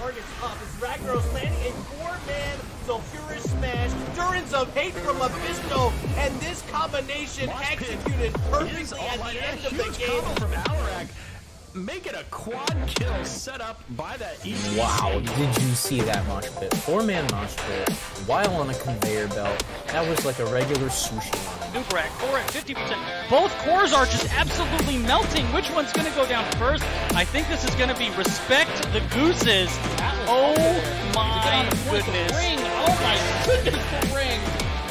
targets up as Ragnaros landing a 4-man Sulfurous Smash, Durance of Hate from Mephisto, and this combination executed perfectly at the end of the game. From Alarak, make it a quad kill set up by that East. Wow, did you see that mosh pit? 4-man mosh pit while on a conveyor belt. That was like a regular sushi line. Nubrak, core at 50%. Both cores are just absolutely melting. Which one's going to go down first? I think this is going to be Respect the Gooses. Oh my goodness. Ring. Oh my goodness, the ring.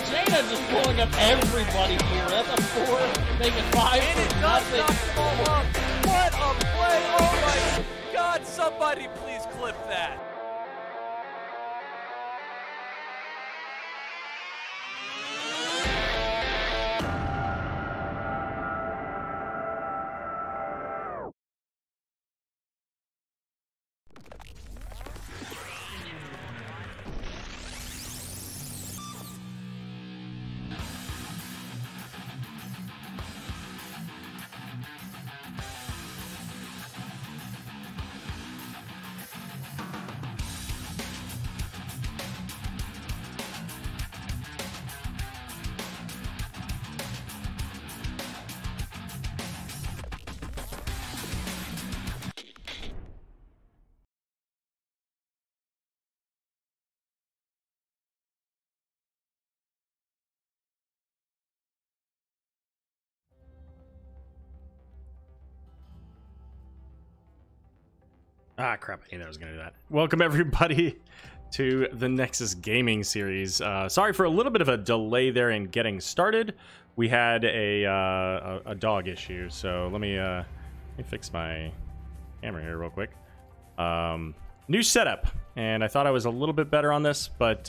Jaina just pulling up everybody here. That's a 4, make it 5 And it for does nothing. not fall up. What a play. Oh my God, somebody please clip that. Ah, crap. I knew I was going to do that. Welcome, everybody, to the Nexus Gaming Series. Sorry for a little bit of a delay there in getting started. We had a dog issue, so let me fix my camera here real quick. New setup, and I thought I was a little bit better on this, but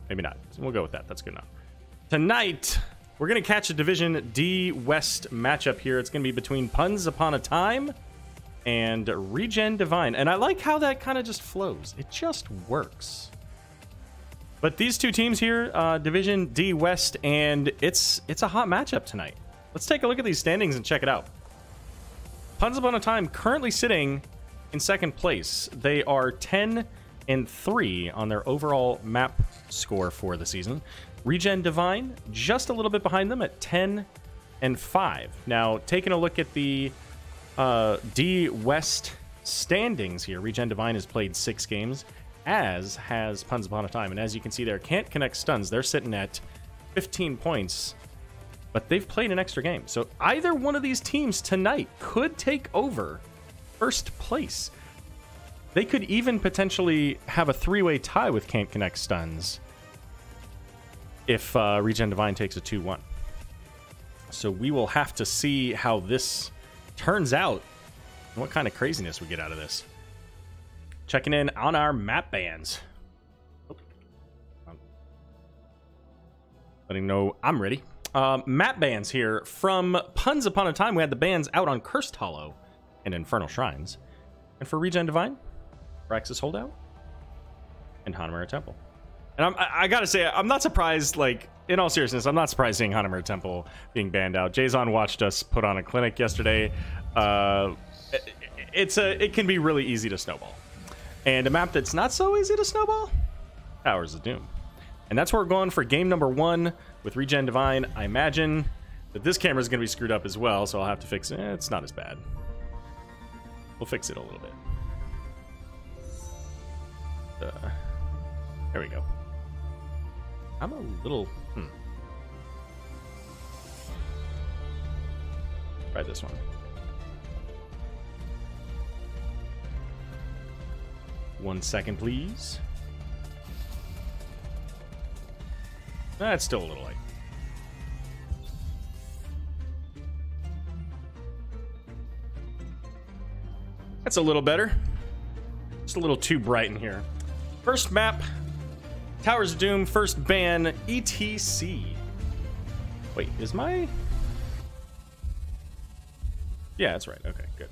maybe not. We'll go with that. That's good enough. Tonight, we're going to catch a Division D West matchup here. It's going to be between Puns Upon a Time and ReGen Divine. And I like how that kind of just flows. It just works. But these two teams here, Division D West, and it's a hot matchup tonight. Let's take a look at these standings and check it out. Puns Upon a Time currently sitting in second place. They are 10-3 on their overall map score for the season. ReGen Divine just a little bit behind them at 10-5. Now, taking a look at the D West standings here, ReGen Divine has played 6 games, as has Puns Upon a Time. And as you can see there, can't connect stuns. They're sitting at 15 points, but they've played an extra game. So either one of these teams tonight could take over first place. They could even potentially have a 3-way tie with Can't Connect Stuns if ReGen Divine takes a 2-1. So we will have to see how this turns out and what kind of craziness we get out of this. Checking in on our map bans. Letting know I'm ready. Map bans here from Puns Upon a Time. We had the bans out on Cursed Hollow and Infernal Shrines. And for ReGen Divine, Praxis Holdout and Hanamura Temple. And I gotta say, I'm not surprised, like, in all seriousness, I'm not surprised seeing Hanamura Temple being banned out. Jason watched us put on a clinic yesterday. It can be really easy to snowball. And a map that's not so easy to snowball? Towers of Doom. And that's where we're going for game number 1 with ReGen Divine. I imagine that this camera is going to be screwed up as well, so I'll have to fix it. It's not as bad. We'll fix it a little bit. There we go. I'm a little... Try this one. One second, please. That's still a little light. That's a little better. Just a little too bright in here. First map, Towers of Doom, first ban, ETC. Wait, is my... Yeah, that's right. Okay, good.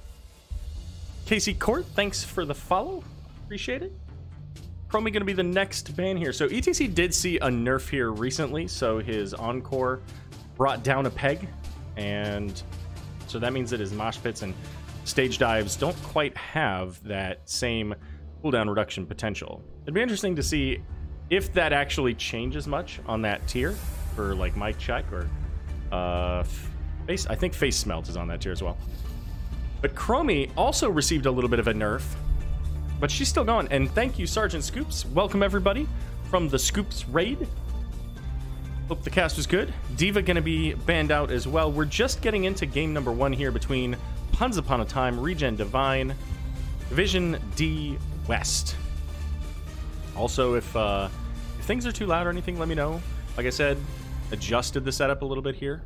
Casey Court, thanks for the follow. Appreciate it. Chromie going to be the next ban here. So ETC did see a nerf here recently, so his Encore brought down a peg, and so that means that his mosh pits and stage dives don't quite have that same cooldown reduction potential. It'd be interesting to see if that actually changes much on that tier for like mic check or face. I think face smelt is on that tier as well. But Chromie also received a little bit of a nerf, but she's still going. And thank you, Sergeant Scoops. Welcome everybody from the Scoops raid. Hope the cast was good. Diva gonna be banned out as well. We're just getting into game number 1 here between Puns Upon a Time, ReGen Divine, Division D West. Also, if things are too loud or anything, let me know. Like I said, adjusted the setup a little bit here,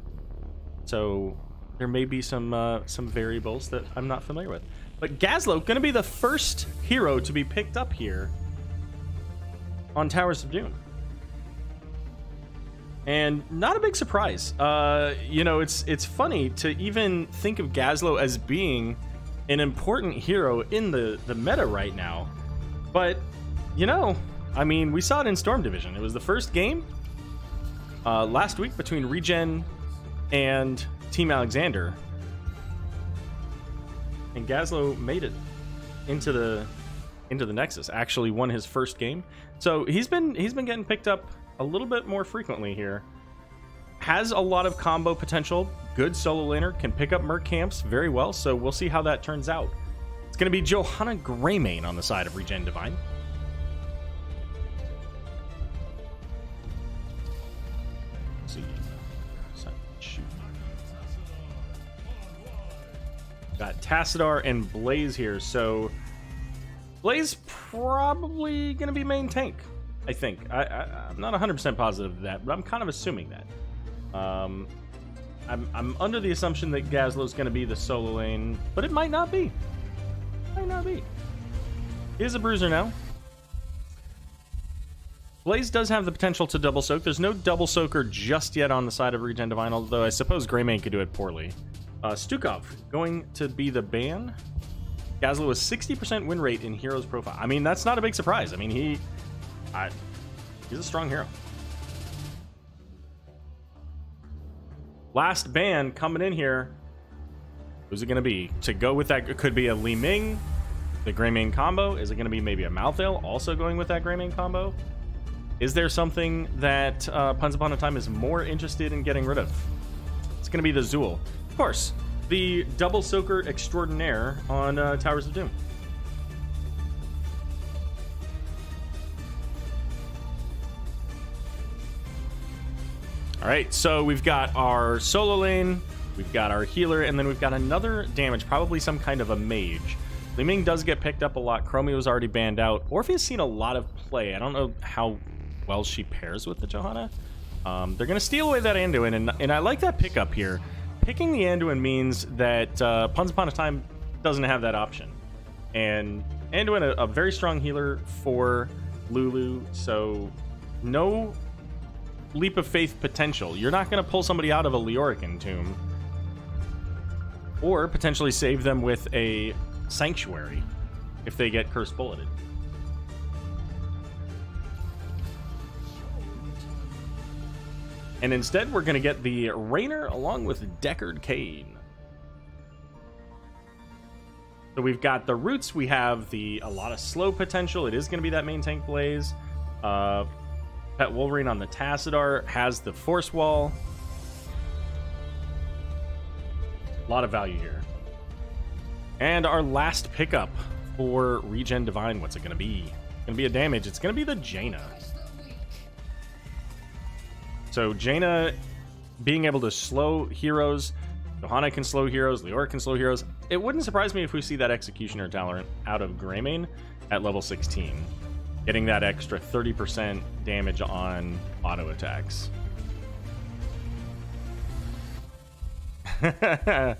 so there may be some variables that I'm not familiar with. But Gazlo gonna be the first hero to be picked up here on Towers of Doom. And not a big surprise. You know, it's funny to even think of Gazlo as being an important hero in the meta right now. But, you know, I mean, we saw it in Storm Division. It was the first game last week between ReGen and Team Alexander. And Gazlo made it into the Nexus. Actually won his first game. So he's been getting picked up a little bit more frequently here. Has a lot of combo potential. Good solo laner. Can pick up Merc camps very well. So we'll see how that turns out. It's going to be Johanna Greymane on the side of ReGen Divine. Let's see. Got Tassadar and Blaze here. So Blaze probably going to be main tank. I think. I'm not 100% positive of that, but I'm kind of assuming that. I'm under the assumption that Gazlo's going to be the solo lane, but it might not be. Might not be. He is a bruiser now. Blaze does have the potential to double soak. There's no double soaker just yet on the side of ReGen Divine, although I suppose Greymane could do it poorly. Stukov going to be the ban. Gazlo has 60% win rate in Heroes Profile. I mean, that's not a big surprise. I mean, he's a strong hero. Last ban coming in here. Who's it going to be? To go with that, it could be a Li Ming, the Greymane combo. Is it going to be maybe a Malthael also going with that Greymane combo? Is there something that Puns Upon a Time is more interested in getting rid of? It's going to be the Zool. Of course, the double soaker extraordinaire on Towers of Doom. All right, so we've got our solo lane, we've got our healer, and then we've got another damage, probably some kind of a mage. Li Ming does get picked up a lot. Chromie was already banned out. Orpheus seen a lot of play. I don't know how well she pairs with the Johanna. They're going to steal away that Anduin, and I like that pickup here. Picking the Anduin means that Puns Upon a Time doesn't have that option. And Anduin, a very strong healer for Lulu, so no leap of faith potential. You're not going to pull somebody out of a Leorican tomb or potentially save them with a Sanctuary if they get curse bulleted. And instead, we're going to get the Rainer along with Deckard Cain. So we've got the roots. We have a lot of slow potential. It is going to be that main tank Blaze. Pet Wolverine on the Tassadar has the Force Wall. A lot of value here. And our last pickup for ReGen Divine. What's it going to be? It's going to be a damage. It's going to be the Jaina. So Jaina being able to slow heroes. Johanna can slow heroes. Leoric can slow heroes. It wouldn't surprise me if we see that Executioner talent out of Greymane at level 16. Getting that extra 30% damage on auto attacks. I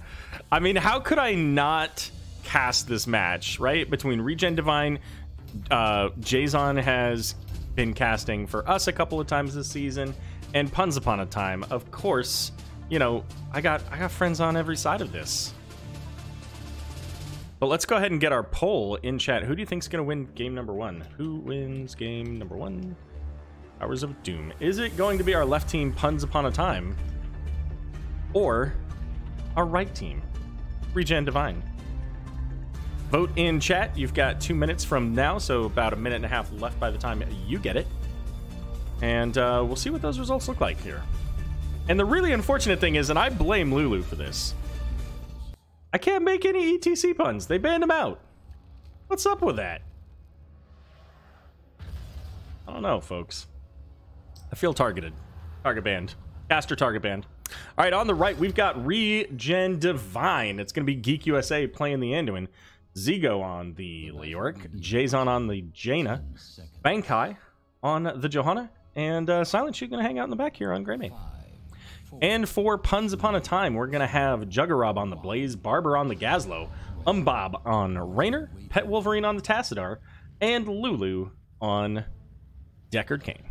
mean, how could I not cast this match, right? Between ReGen Divine, Jason has been casting for us a couple of times this season, and Puns Upon a Time. Of course, you know, I got friends on every side of this. But let's go ahead and get our poll in chat. Who do you think's going to win game number 1? Who wins game number 1? Hours of Doom. Is it going to be our left team, Puns Upon a Time? Or our right team, ReGen Divine? Vote in chat. You've got 2 minutes from now, so about a minute and a half left by the time you get it. And we'll see what those results look like here. And the really unfortunate thing is, and I blame Lulu for this, I can't make any ETC puns. They banned him out. What's up with that? I don't know, folks. I feel targeted. Target banned. Caster target banned. All right, on the right, we've got ReGen Divine. It's going to be Geek USA playing the Anduin. Zigo on the Leoric. Jason on the Jaina. Bankai on the Johanna. And Silent Shoot going to hang out in the back here on Greymane. And for Puns Upon a Time, we're going to have Juggerob on the Blaze, Barber on the Gazlo, Bob on Rainer, Pet Wolverine on the Tassadar, and Lulu on Deckard Cain.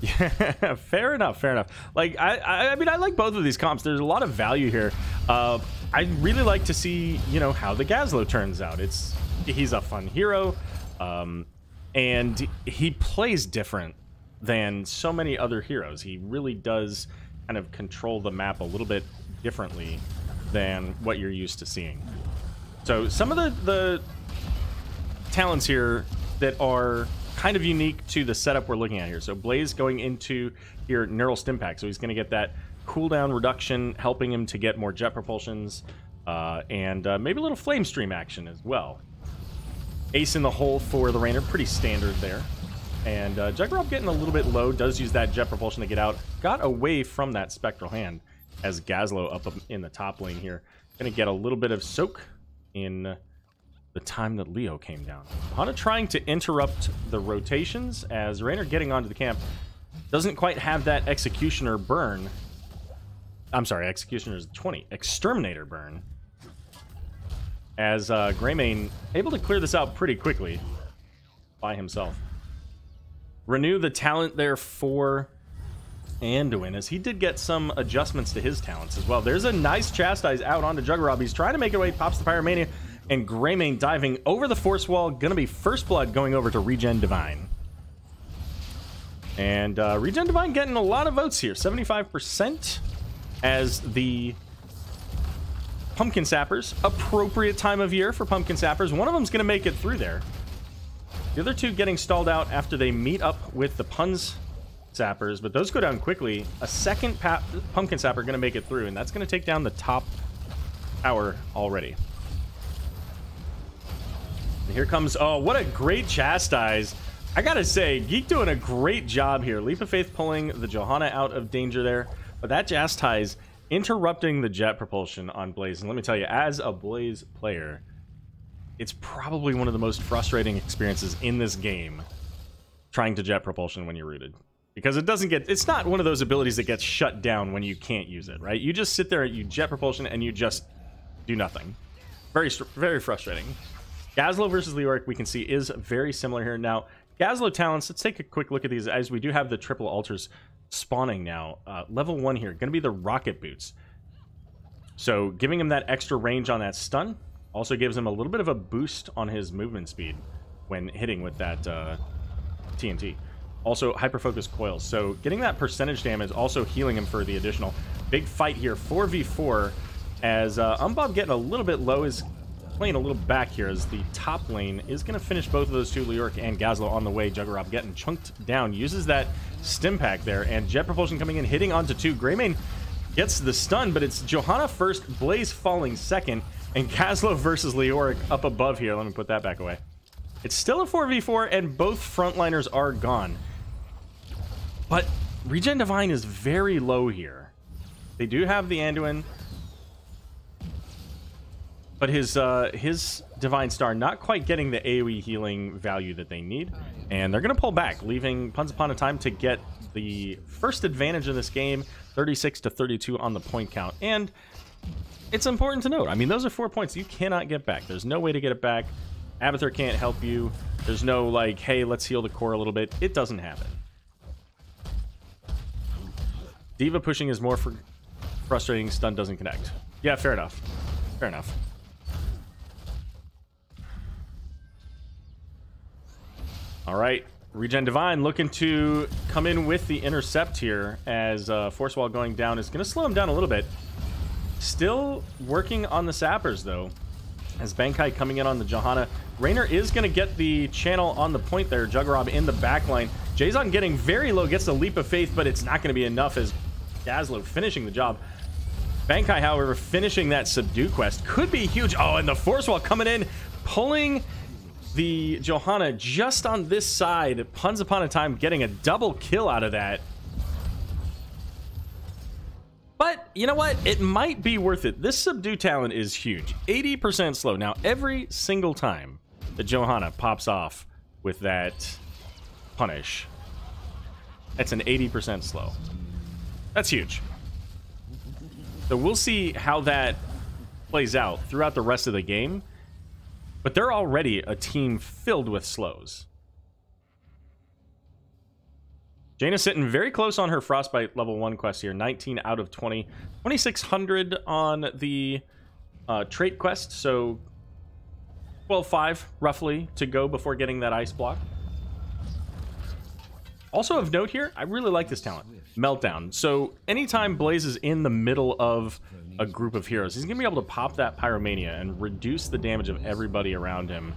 Yeah, fair enough, fair enough. Like, I mean, I like both of these comps. There's a lot of value here. I'd really like to see, you know, how the Gazlo turns out. He's a fun hero, and he plays different than so many other heroes. He really does kind of control the map a little bit differently than what you're used to seeing. So some of the talents here that are kind of unique to the setup we're looking at here. So Blaze going into here Neural Stim Pack, so he's going to get that cooldown reduction, helping him to get more jet propulsions, and maybe a little flame stream action as well. Ace in the hole for the Rainer, pretty standard there. And Juggerop getting a little bit low, does use that jet propulsion to get out. Got away from that Spectral Hand as Gazlo up in the top lane here. Going to get a little bit of soak in the time that Leo came down. Hana trying to interrupt the rotations as Rainer getting onto the camp. Doesn't quite have that Executioner burn. I'm sorry, Executioner's 20. Exterminator burn. As Greymane able to clear this out pretty quickly by himself. Renew the talent there for Anduin, as he did get some adjustments to his talents as well. There's a nice Chastise out onto Juggerop. He's trying to make it away, pops the Pyromania, and Greymane diving over the Force Wall. Gonna be First Blood going over to ReGen Divine. And ReGen Divine getting a lot of votes here, 75%, as the Pumpkin Sappers. Appropriate time of year for Pumpkin Sappers. One of them's gonna make it through there. The other two getting stalled out after they meet up with the Puns Sappers, but those go down quickly. A second Pumpkin Sapper going to make it through, and that's going to take down the top tower already. And here comes, oh, what a great Chastise. I gotta say, Geek doing a great job here. Leap of Faith pulling the Johanna out of danger there, but that Chastise interrupting the jet propulsion on Blaze. And let me tell you, as a Blaze player, it's probably one of the most frustrating experiences in this game, trying to jet propulsion when you're rooted. Because it doesn't get, it's not one of those abilities that gets shut down when you can't use it, right? You just sit there, you jet propulsion, and you just do nothing. Very, very frustrating. Gazlo versus Leoric, we can see, is very similar here. Now, Gazlo talents, let's take a quick look at these, as we do have the triple altars spawning now. Level 1 here, going to be the rocket boots. So, giving him that extra range on that stun, also gives him a little bit of a boost on his movement speed when hitting with that TNT. Also, hyper-focused coils. So, getting that percentage damage, also healing him for the additional. Big fight here, 4v4, as Bob getting a little bit low, is playing a little back here, as the top lane is going to finish both of those two, Leoric and Gazlo, on the way. Juggerop getting chunked down, uses that stim pack there, and jet propulsion coming in, hitting onto two. Greymane gets the stun, but it's Johanna first, Blaze falling second, and Gazlo versus Leoric up above here. Let me put that back away. It's still a 4v4, and both frontliners are gone. But ReGen Divine is very low here. They do have the Anduin, but his Divine Star not quite getting the AoE healing value that they need. And they're going to pull back, leaving Puns Upon a Time to get the first advantage in this game, 36-32 on the point count. And it's important to note, I mean, those are 4 points you cannot get back. There's no way to get it back. Abathur can't help you. There's no, like, hey, let's heal the core a little bit. It doesn't happen. Diva pushing is more frustrating. Stun doesn't connect. Yeah, fair enough. Fair enough. All right. ReGen Divine looking to come in with the intercept here, as Force Wall going down is going to slow him down a little bit. Still working on the sappers, though. As Bankai coming in on the Johanna. Raynor is going to get the channel on the point there. Juggerob in the backline. Jason getting very low, gets the leap of faith, but it's not going to be enough as Gazlo finishing the job. Bankai, however, finishing that subdue quest could be huge. Oh, and the force wall coming in, pulling the Johanna just on this side. Puns Upon a Time getting a double kill out of that. But you know what? It might be worth it. This subdue talent is huge. 80% slow. Now, every single time that Johanna pops off with that punish, that's an 80% slow. That's huge. So we'll see how that plays out throughout the rest of the game. But they're already a team filled with slows. Jaina's sitting very close on her Frostbite level 1 quest here. 19 out of 20. 2,600 on the trait quest. So 12.5 roughly to go before getting that ice block. Also of note here, I really like this talent. Meltdown. So anytime Blaze is in the middle of a group of heroes, he's going to be able to pop that Pyromania and reduce the damage of everybody around him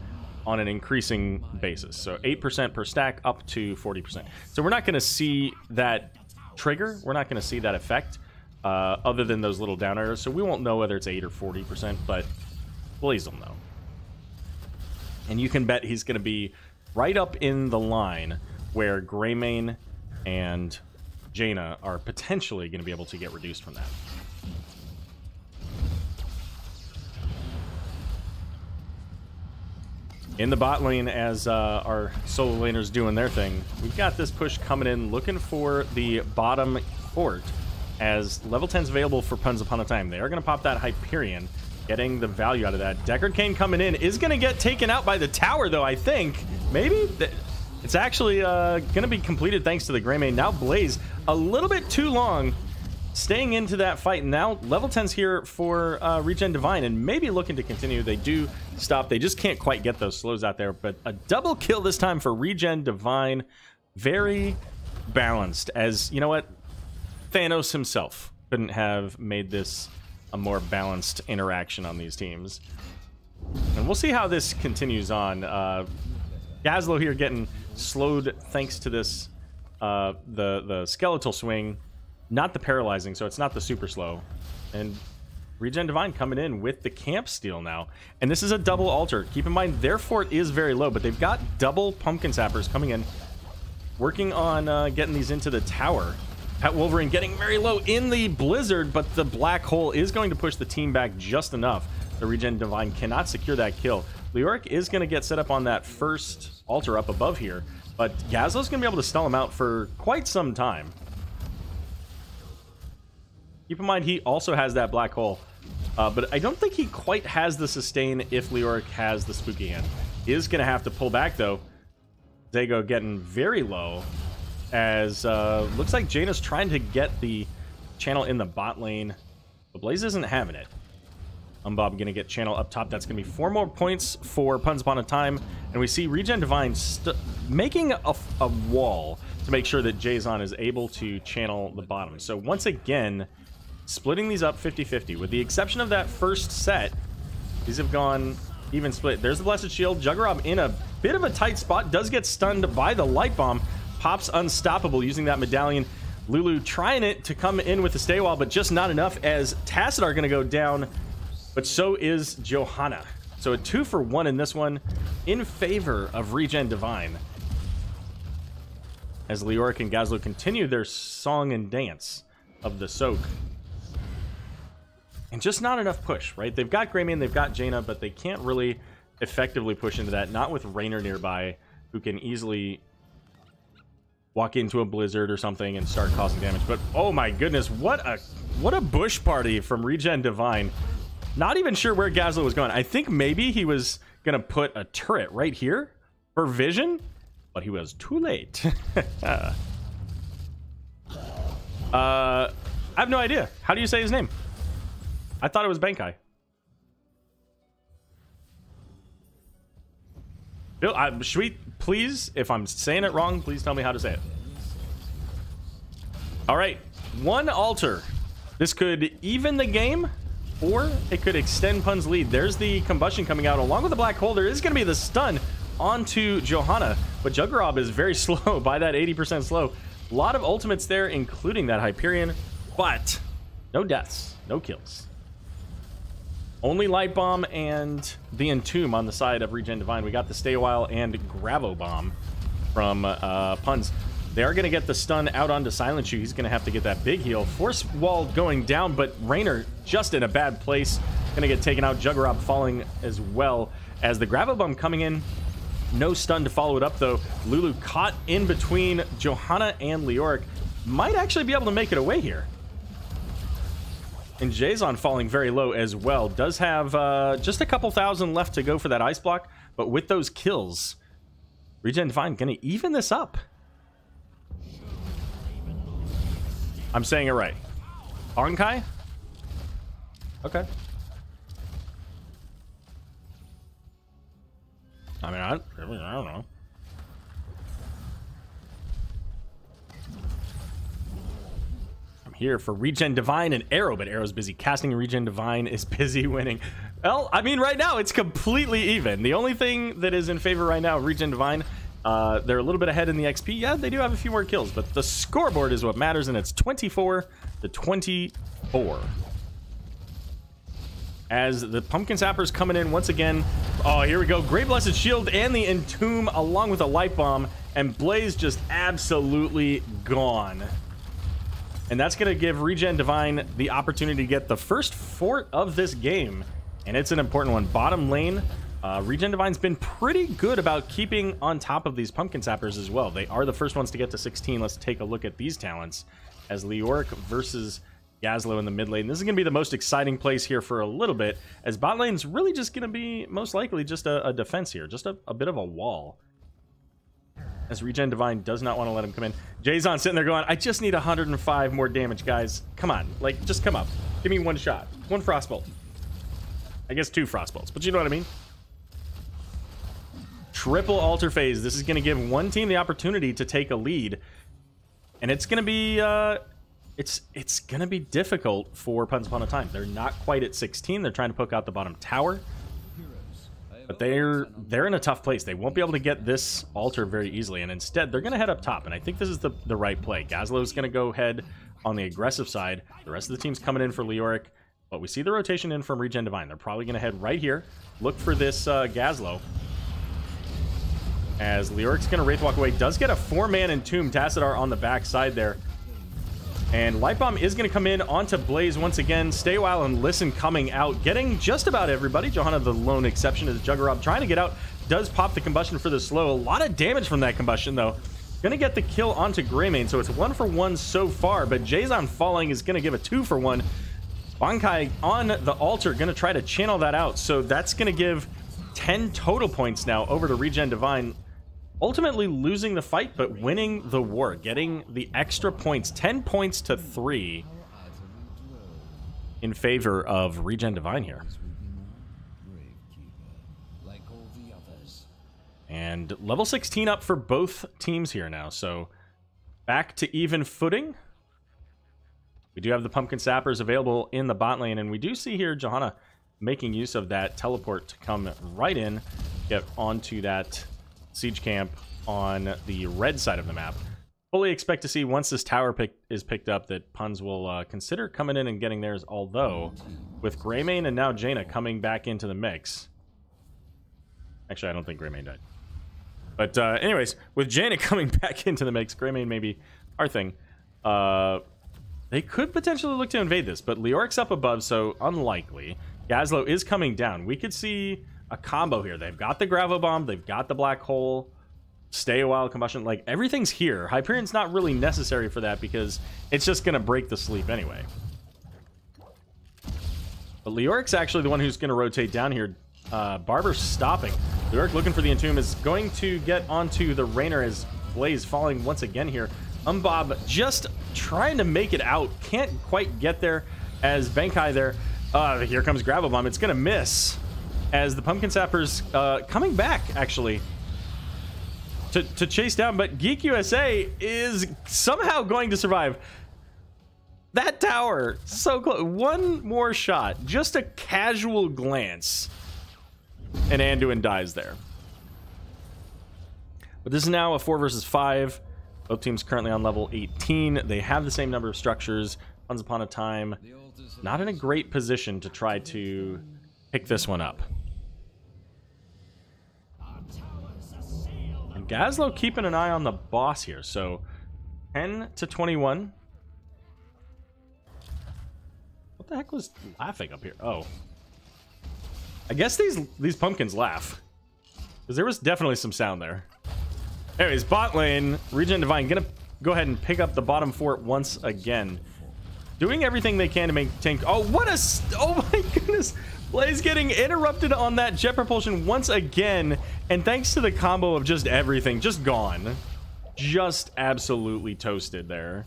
on an increasing basis. So 8% per stack up to 40%. So we're not going to see that trigger. We're not going to see that effect other than those little down arrows. So we won't know whether it's 8 or 40%, but Blaze will know. And you can bet he's going to be right up in the line where Greymane and Jaina are potentially going to be able to get reduced from that. In the bot lane, as our solo laners doing their thing, we've got this push coming in, looking for the bottom fort, as level 10's available for Puns Upon a Time. They are going to pop that Hyperion, getting the value out of that. Deckard Cain coming in is going to get taken out by the tower, though, I think. Maybe? It's actually going to be completed thanks to the Greymane. Now Blaze, a little bit too long, staying into that fight. Now level 10's here for ReGen Divine, and maybe looking to continue. They do stop. They just can't quite get those slows out there, but a double kill this time for ReGen Divine. Very balanced, as, you know what? Thanos himself couldn't have made this a more balanced interaction on these teams. And we'll see how this continues on. Gazlo here getting slowed thanks to this, the skeletal swing. Not the paralyzing, so it's not the super slow. And ReGen Divine coming in with the camp steal now. And this is a double altar. Keep in mind, their fort is very low, but they've got double pumpkin sappers coming in, working on getting these into the tower. Pat Wolverine getting very low in the blizzard, but the black hole is going to push the team back just enough. The ReGen Divine cannot secure that kill. Leoric is going to get set up on that first altar up above here, but Gazlo's going to be able to stall him out for quite some time. Keep in mind, he also has that black hole, but I don't think he quite has the sustain if Leoric has the spooky hand. He is going to have to pull back, though. Zago getting very low, as looks like Jaina's trying to get the channel in the bot lane, but Blaze isn't having it. Umbob going to get channel up top. That's going to be 4 more points for Puns Upon a Time, and we see ReGen Divine making a wall to make sure that Jason is able to channel the bottom. So once again, splitting these up 50-50. With the exception of that first set, these have gone even split. There's the Blessed Shield. Juggerob in a bit of a tight spot. Does get stunned by the Light Bomb. Pops unstoppable using that medallion. Lulu trying it to come in with the stay wall, but just not enough, as Tassadar going to go down, but so is Johanna. So a 2-for-1 in this one in favor of ReGen Divine, as Leoric and Gazlo continue their song and dance of the soak. And just not enough push, right? They've got Greymane, they've got Jaina, but they can't really effectively push into that. Not with Raynor nearby, who can easily walk into a blizzard or something and start causing damage. But oh my goodness, what a bush party from ReGen Divine. Not even sure where Gazlo was going. I think maybe he was gonna put a turret right here for vision, but he was too late. I have no idea. How do you say his name? I thought it was Bankai. Bill, Shweet, please, if I'm saying it wrong, please tell me how to say it. All right, 1 altar. This could even the game, or it could extend Pun's lead. There's the combustion coming out along with the black hole. There is going to be the stun onto Johanna, but Juggerab is very slow, by that 80% slow. A lot of ultimates there, including that Hyperion, but no deaths, no kills. Only Light Bomb and the Entomb on the side of ReGen Divine. We got the Stay a While and Gravo Bomb from Puns. They are going to get the stun out onto Silent Shoe. He's going to have to get that big heal. Force Wall going down, but Raynor just in a bad place. Going to get taken out. Juggerab falling as well as the Gravo Bomb coming in. No stun to follow it up, though. Lulu caught in between Johanna and Leoric. Might actually be able to make it away here. And Jason falling very low as well. Does have just a couple thousand left to go for that ice block. But with those kills, ReGen Divine going to even this up. I'm saying it right. Onkai? Okay. I mean, I don't know. I'm here for ReGen Divine and Arrow, but Arrow's busy casting. ReGen Divine is busy winning. Well, I mean, right now it's completely even. The only thing that is in favor right now of ReGen Divine, they're a little bit ahead in the XP. Yeah, they do have a few more kills, but the scoreboard is what matters, and it's 24-24. As the Pumpkin Sappers coming in once again. Oh, here we go. Great Blessed Shield and the Entomb along with a Light Bomb, and Blaze just absolutely gone. And that's going to give ReGen Divine the opportunity to get the first fort of this game, and it's an important one. Bottom lane, ReGen Divine's been pretty good about keeping on top of these Pumpkin Sappers as well. They are the first ones to get to 16. Let's take a look at these talents as Leoric versus Gazlo in the mid lane. This is going to be the most exciting place here for a little bit, as bot lane's really just going to be most likely just a defense here, just a bit of a wall, as ReGen Divine does not want to let him come in. Jason sitting there going, I just need 105 more damage, guys. Come on, like, just come up. Give me one shot. One Frostbolt. I guess 2 Frostbolts, but you know what I mean. Triple altar phase. This is going to give one team the opportunity to take a lead, and it's going to be it's going to be difficult for Puns Upon a Time. They're not quite at 16. They're trying to poke out the bottom tower, but they're in a tough place. They won't be able to get this altar very easily, and instead they're going to head up top, and I think this is the right play. Gazlo's going to go head on the aggressive side. The rest of the team's coming in for Leoric, but we see the rotation in from ReGen Divine. They're probably going to head right here, look for this Gazlo, as Leoric's going to Wraith Walk away. Does get a 4-man Entomb. Tassadar on the back side there. And Light Bomb is going to come in onto Blaze once again. Stay a while and listen coming out. Getting just about everybody. Johanna, the lone exception, is Juggerab trying to get out. Does pop the combustion for the slow. A lot of damage from that combustion, though. Going to get the kill onto Greymane. So it's 1-for-1 so far. But Jason falling is going to give a 2-for-1. Bankai on the altar. Going to try to channel that out. So that's going to give 10 total points now over to ReGen Divine. Ultimately losing the fight, but winning the war, getting the extra points, 10 points to 3 in favor of ReGen Divine here. And level 16 up for both teams here now, so back to even footing. We do have the Pumpkin Sappers available in the bot lane, and we do see here Johanna making use of that teleport to come right in, get onto that siege camp on the red side of the map. Fully expect to see once this tower is picked up that Puns will consider coming in and getting theirs, although with Greymane and now Jaina coming back into the mix. Actually, I don't think Greymane died. But anyways, with Jaina coming back into the mix, Greymane may be our thing. They could potentially look to invade this, but Leoric's up above, so unlikely. Gazlo is coming down. We could see a combo here. They've got the Gravo Bomb, they've got the Black Hole, Stay a While, Combustion, like everything's here. Hyperion's not really necessary for that because it's just going to break the sleep anyway. But Leoric's actually the one who's going to rotate down here. Barber's stopping. Leoric looking for the Entomb, is going to get onto the Raynor as Blaze falling once again here. Umbob just trying to make it out. Can't quite get there as Bankai there. Here comes Gravo Bomb. It's going to miss as the Pumpkin Sappers coming back, actually, to chase down. But Geek USA is somehow going to survive. That tower, so close. One more shot, just a casual glance, and Anduin dies there. But this is now a 4 versus 5. Both teams currently on level 18. They have the same number of structures. Once upon a time, not in a great position to try to pick this one up. And Gazlo keeping an eye on the boss here. So 10 to 21. What the heck was laughing up here? Oh, I guess these pumpkins laugh, because there was definitely some sound there. Anyways, bot lane, ReGen Divine gonna go ahead and pick up the bottom fort once again, doing everything they can to make tank. Oh, what a oh my goodness, Blaze getting interrupted on that jet propulsion once again, and thanks to the combo of just everything, just gone, just absolutely toasted there.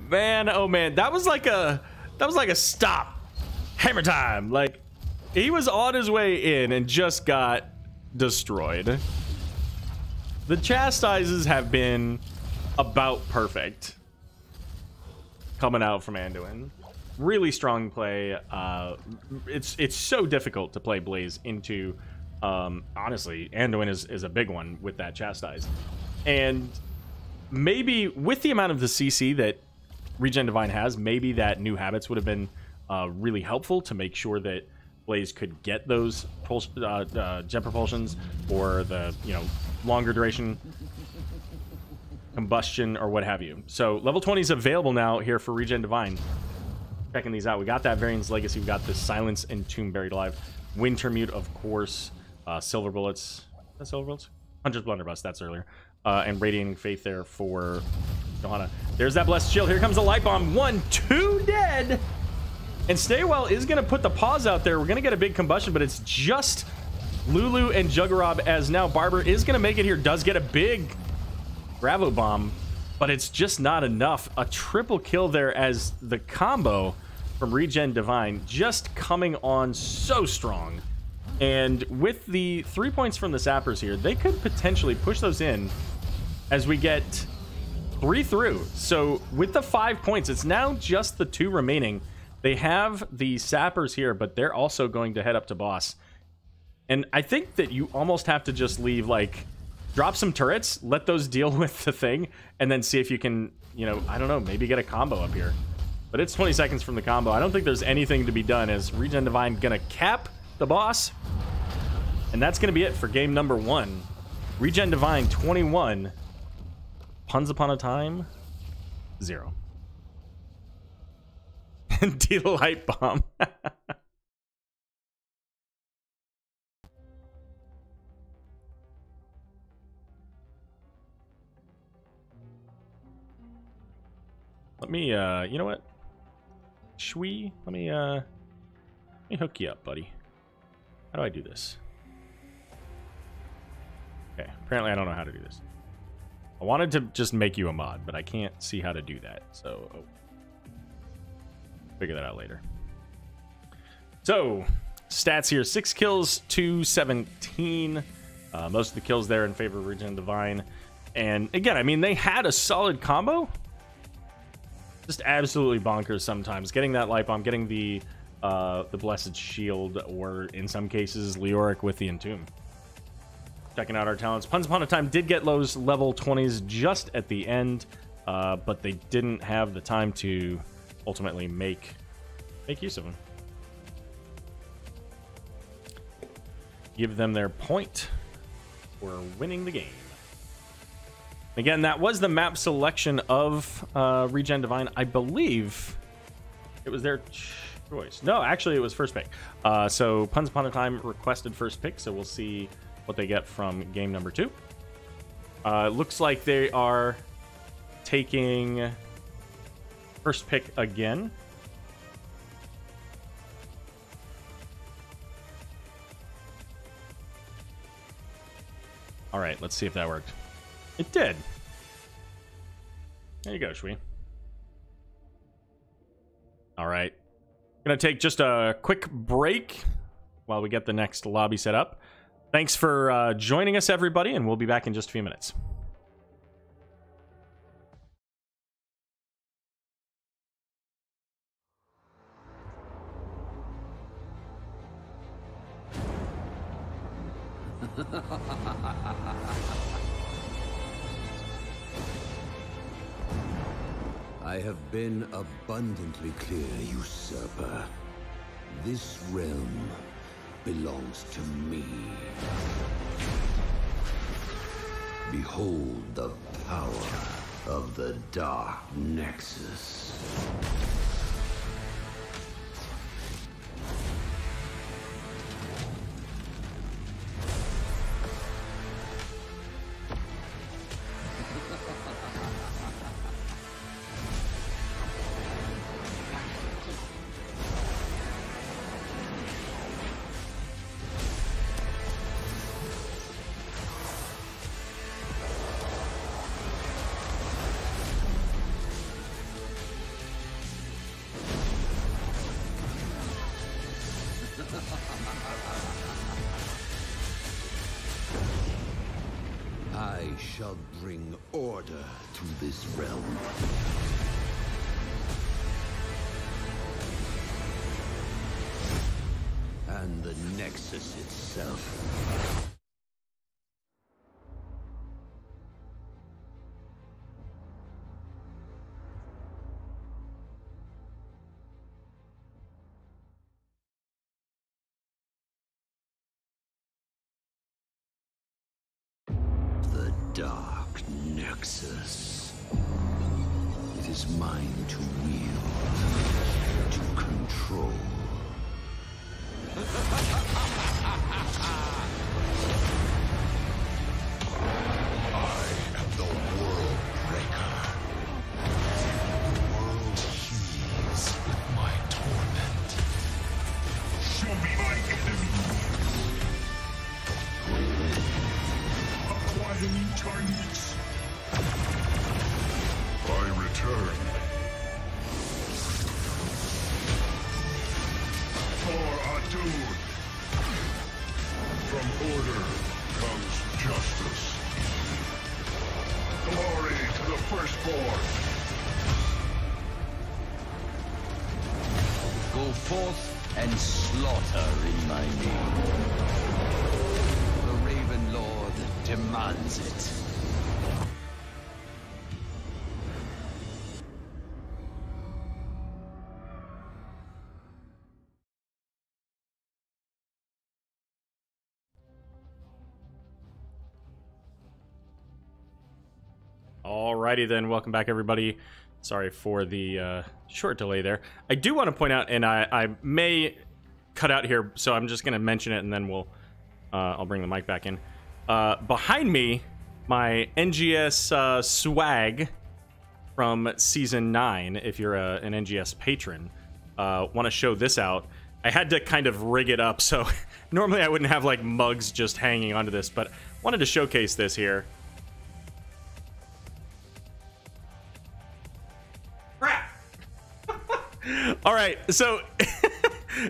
Man, oh man, that was like a stop, hammer time. Like, he was on his way in and just got destroyed. The chastises have been about perfect coming out from Anduin. Really strong play. It's so difficult to play Blaze into. Honestly, Anduin is a big one with that chastise, and maybe with the amount of the CC that ReGen Divine has, maybe that new habits would have been really helpful to make sure that Blaze could get those jet propulsions, or the, you know, longer duration combustion or what have you. So level 20 is available now here for ReGen Divine. Checking these out, we got that Varian's Legacy, we got the Silence and Tomb Buried Alive, Wintermute, of course, Silver Bullets, that's Silver Bullets, Hunter's Blunderbuss, that's earlier, and Radiating Faith there for Johanna. There's that Blessed Shield. Here comes the Light Bomb. 1, 2 dead. And Staywell is going to put the pause out there. We're going to get a big combustion, but it's just Lulu and Juggerob, as now Barber is going to make it here. Does get a big Gravo Bomb, but it's just not enough. A triple kill there, as the combo from ReGen Divine just coming on so strong. And with the 3 points from the Sappers here, they could potentially push those in as we get 3 through. So with the 5 points, it's now just the 2 remaining. They have the Sappers here, but they're also going to head up to boss. And I think that you almost have to just leave, like, drop some turrets, let those deal with the thing, and then see if you can, you know, I don't know, maybe get a combo up here. But it's 20 seconds from the combo. I don't think there's anything to be done, as ReGen Divine gonna cap the boss. And that's gonna be it for game number 1. ReGen Divine 21. Puns Upon a Time 0. And D-Light Bomb. Let me, you know what? Shui, let me hook you up, buddy. How do I do this? Okay, apparently I don't know how to do this. I wanted to just make you a mod, but I can't see how to do that, so figure that out later. So, stats here, 6 kills to 17. Most of the kills there in favor of ReGen Divine. And again, I mean, they had a solid combo. Just absolutely bonkers sometimes. Getting that Light Bomb, getting the Blessed Shield, or in some cases, Leoric with the Entomb. Checking out our talents. Puns Upon a Time did get those level 20s just at the end, but they didn't have the time to ultimately make use of them. Give them their point for winning the game. Again, that was the map selection of ReGen Divine. I believe it was their choice. No, actually, it was first pick. So Puns Upon a Time requested first pick, so we'll see what they get from game number 2. It looks like they are taking first pick again. All right, let's see if that worked. It did. There you go, Shui. All right. Gonna take just a quick break while we get the next lobby set up. Thanks for joining us, everybody, and we'll be back in just a few minutes. I have been abundantly clear, usurper. This realm belongs to me. Behold the power of the Dark Nexus. I shall bring order to this realm. And the Nexus itself. The Dark Nexus. It is mine to wield, to control. I am the World Breaker. The world heaves with my torment. Show me my enemy. Acquiring targets. I return. For Adun. From order comes justice. Glory to the firstborn. Go forth and slaughter in my name. The Raven Lord demands it. Alrighty then, welcome back everybody. Sorry for the short delay there. I do want to point out, and I may cut out here, so I'm just going to mention it and then I'll bring the mic back in. Behind me, my NGS swag from Season 9, if you're an NGS patron. Want to show this out. I had to kind of rig it up, so normally I wouldn't have like mugs just hanging onto this, but wanted to showcase this here. Crap! Alright, so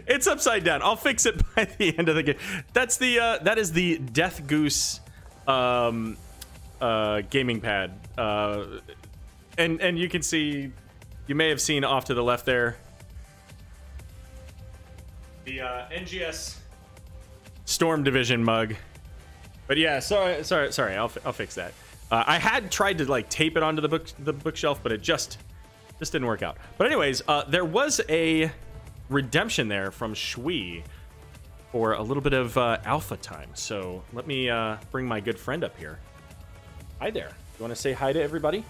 it's upside down. I'll fix it by the end of the game. That's the that is the Death Goose gaming pad. And you can see, you may have seen off to the left there, the NGS Storm Division mug. But yeah, sorry, I'll fix that. I had tried to like tape it onto the bookshelf, but it just didn't work out. But anyways, there was a redemption there from Shui for a little bit of alpha time. So let me bring my good friend up here. Hi there. You want to say hi to everybody?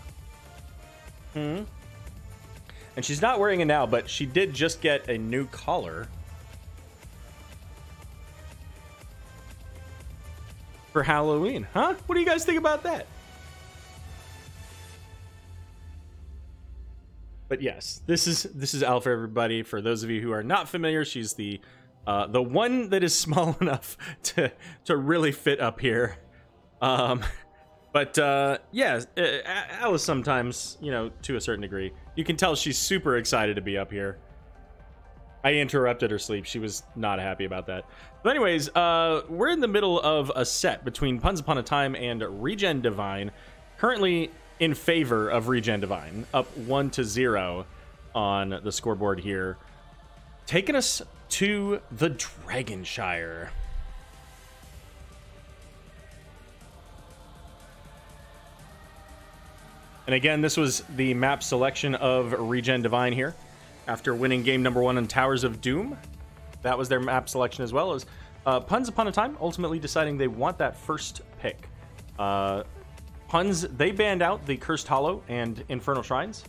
And she's not wearing it now, but she did just get a new collar for Halloween. Huh? What do you guys think about that? But yes, this is Alpha, everybody. For those of you who are not familiar, she's the one that is small enough to really fit up here. But yeah, Alice sometimes, you know, to a certain degree, you can tell she's super excited to be up here. I interrupted her sleep. She was not happy about that. But anyways, we're in the middle of a set between Puns Upon a Time and ReGen Divine. Currently in favor of ReGen Divine, up 1-0 on the scoreboard here. Taking us to the Dragonshire. And again, this was the map selection of ReGen Divine here. After winning game number 1 on Towers of Doom, that was their map selection, as well as Puns Upon a Time ultimately deciding they want that first pick. Puns, they banned out the Cursed Hollow and Infernal Shrines.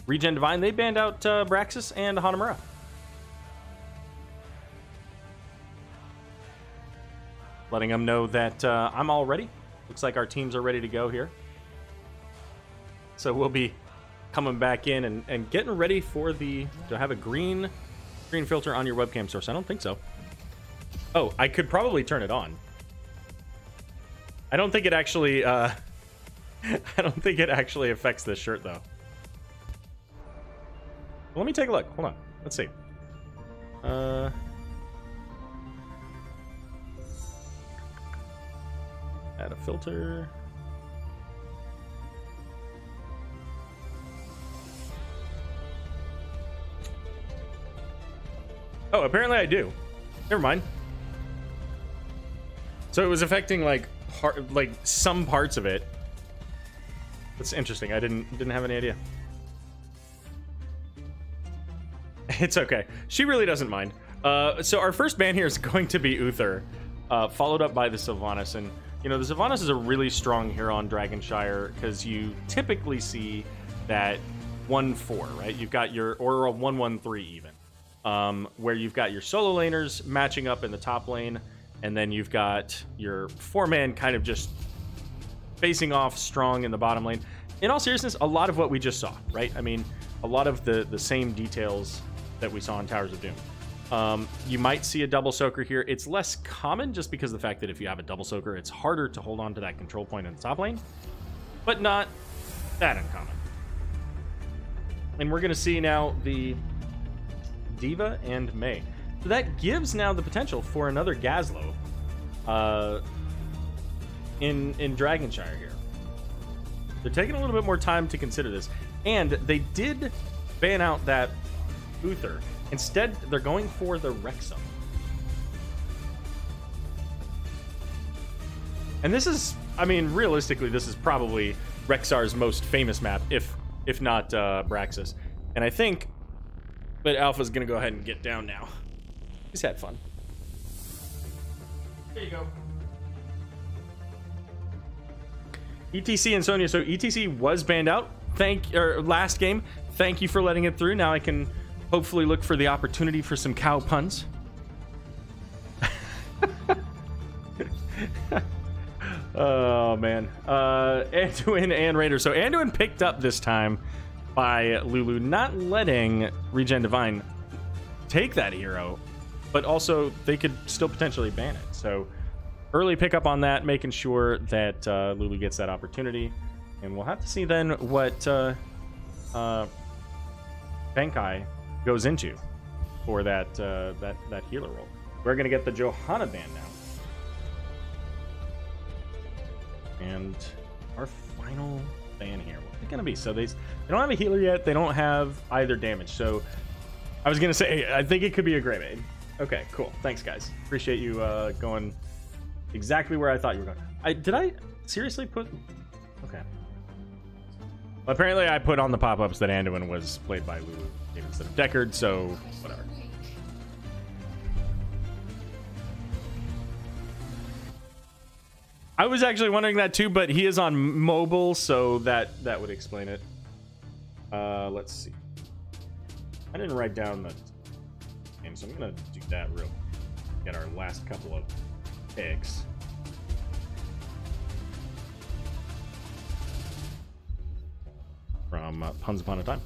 ReGen Divine, they banned out Braxis and Hanamura. Letting them know that I'm all ready. Looks like our teams are ready to go here. So we'll be coming back in and getting ready for the... Do I have a green filter on your webcam source? I don't think so. Oh, I could probably turn it on. I don't think it actually... I don't think it actually affects this shirt, though. Let me take a look. Hold on. Let's see. Add a filter. Oh, apparently I do. Never mind. So it was affecting like some parts of it. That's interesting. I didn't have any idea. It's okay. She really doesn't mind. So our first ban here is going to be Uther, followed up by the Sylvanas. And, you know, the Sylvanas is a really strong hero on Dragonshire because you typically see that 1-4, right? You've got your, or a 1-1-3 even, where you've got your solo laners matching up in the top lane, and then you've got your 4-man kind of just facing off strong in the bottom lane. In all seriousness, a lot of what we just saw, right? I mean, a lot of the same details that we saw in Towers of Doom. You might see a double soaker here. It's less common just because of the fact that if you have a double soaker, it's harder to hold on to that control point in the top lane, but not that uncommon. And we're going to see now the D.Va and Mei. So that gives now the potential for another Gazlo in Dragonshire here. They're taking a little bit more time to consider this. And they did ban out that Uther. Instead, they're going for the Rexum. And this is, I mean, realistically, this is probably Rexar's most famous map, if not Braxis. And I think that Alpha's going to go ahead and get down now. He's had fun. There you go. ETC and Sonya. So ETC was banned out. Last game. Thank you for letting it through. Now I can hopefully look for the opportunity for some cow puns. Oh man. Anduin and Raider. So Anduin picked up this time by Lulu, not letting ReGen Divine take that hero, but also they could still potentially ban it. So early pickup on that, making sure that Lulu gets that opportunity. And we'll have to see then what Bankai goes into for that healer role. We're gonna get the Johanna ban now. And our final ban here, what's it gonna be? So they don't have a healer yet. They don't have either damage. So I was gonna say, I think it could be a Grey Maid. Okay, cool. Thanks, guys. Appreciate you going exactly where I thought you were going. Did I seriously put? Okay. Well, apparently, I put on the pop-ups that Anduin was played by Lulu instead of Deckard. So whatever. I was actually wondering that too, but he is on mobile, so that would explain it. Let's see. I didn't write down the name, so I'm gonna do that real quick. Get our last couple of picks. From Puns Upon a Time.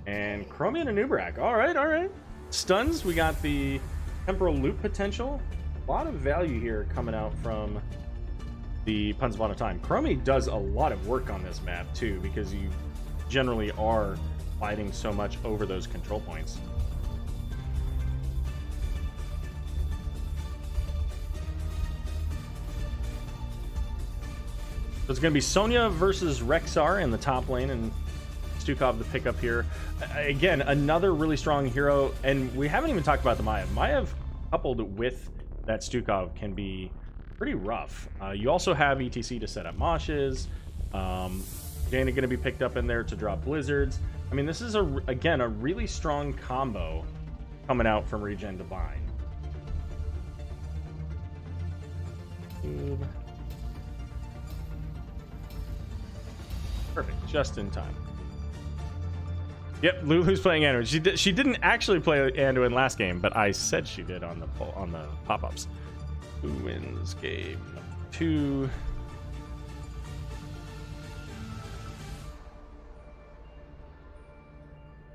And Chromium and Nubarak. All right, all right. Stuns. We got the Temporal Loop potential. A lot of value here coming out from the Puns Upon a Time. Chromie does a lot of work on this map too, because you generally are fighting so much over those control points. So it's going to be Sonya versus Rexar in the top lane, and Stukov the pickup here. Again, another really strong hero, and we haven't even talked about the Maiev. Maiev coupled with that Stukov can be pretty rough. You also have ETC to set up moshes. Jaina going to be picked up in there to drop blizzards. I mean, this is, again, a really strong combo coming out from ReGen Divine. Perfect, just in time. Yep, Lulu's playing Anduin. She didn't actually play Anduin last game, but I said she did on the pop-ups. Who wins game 2?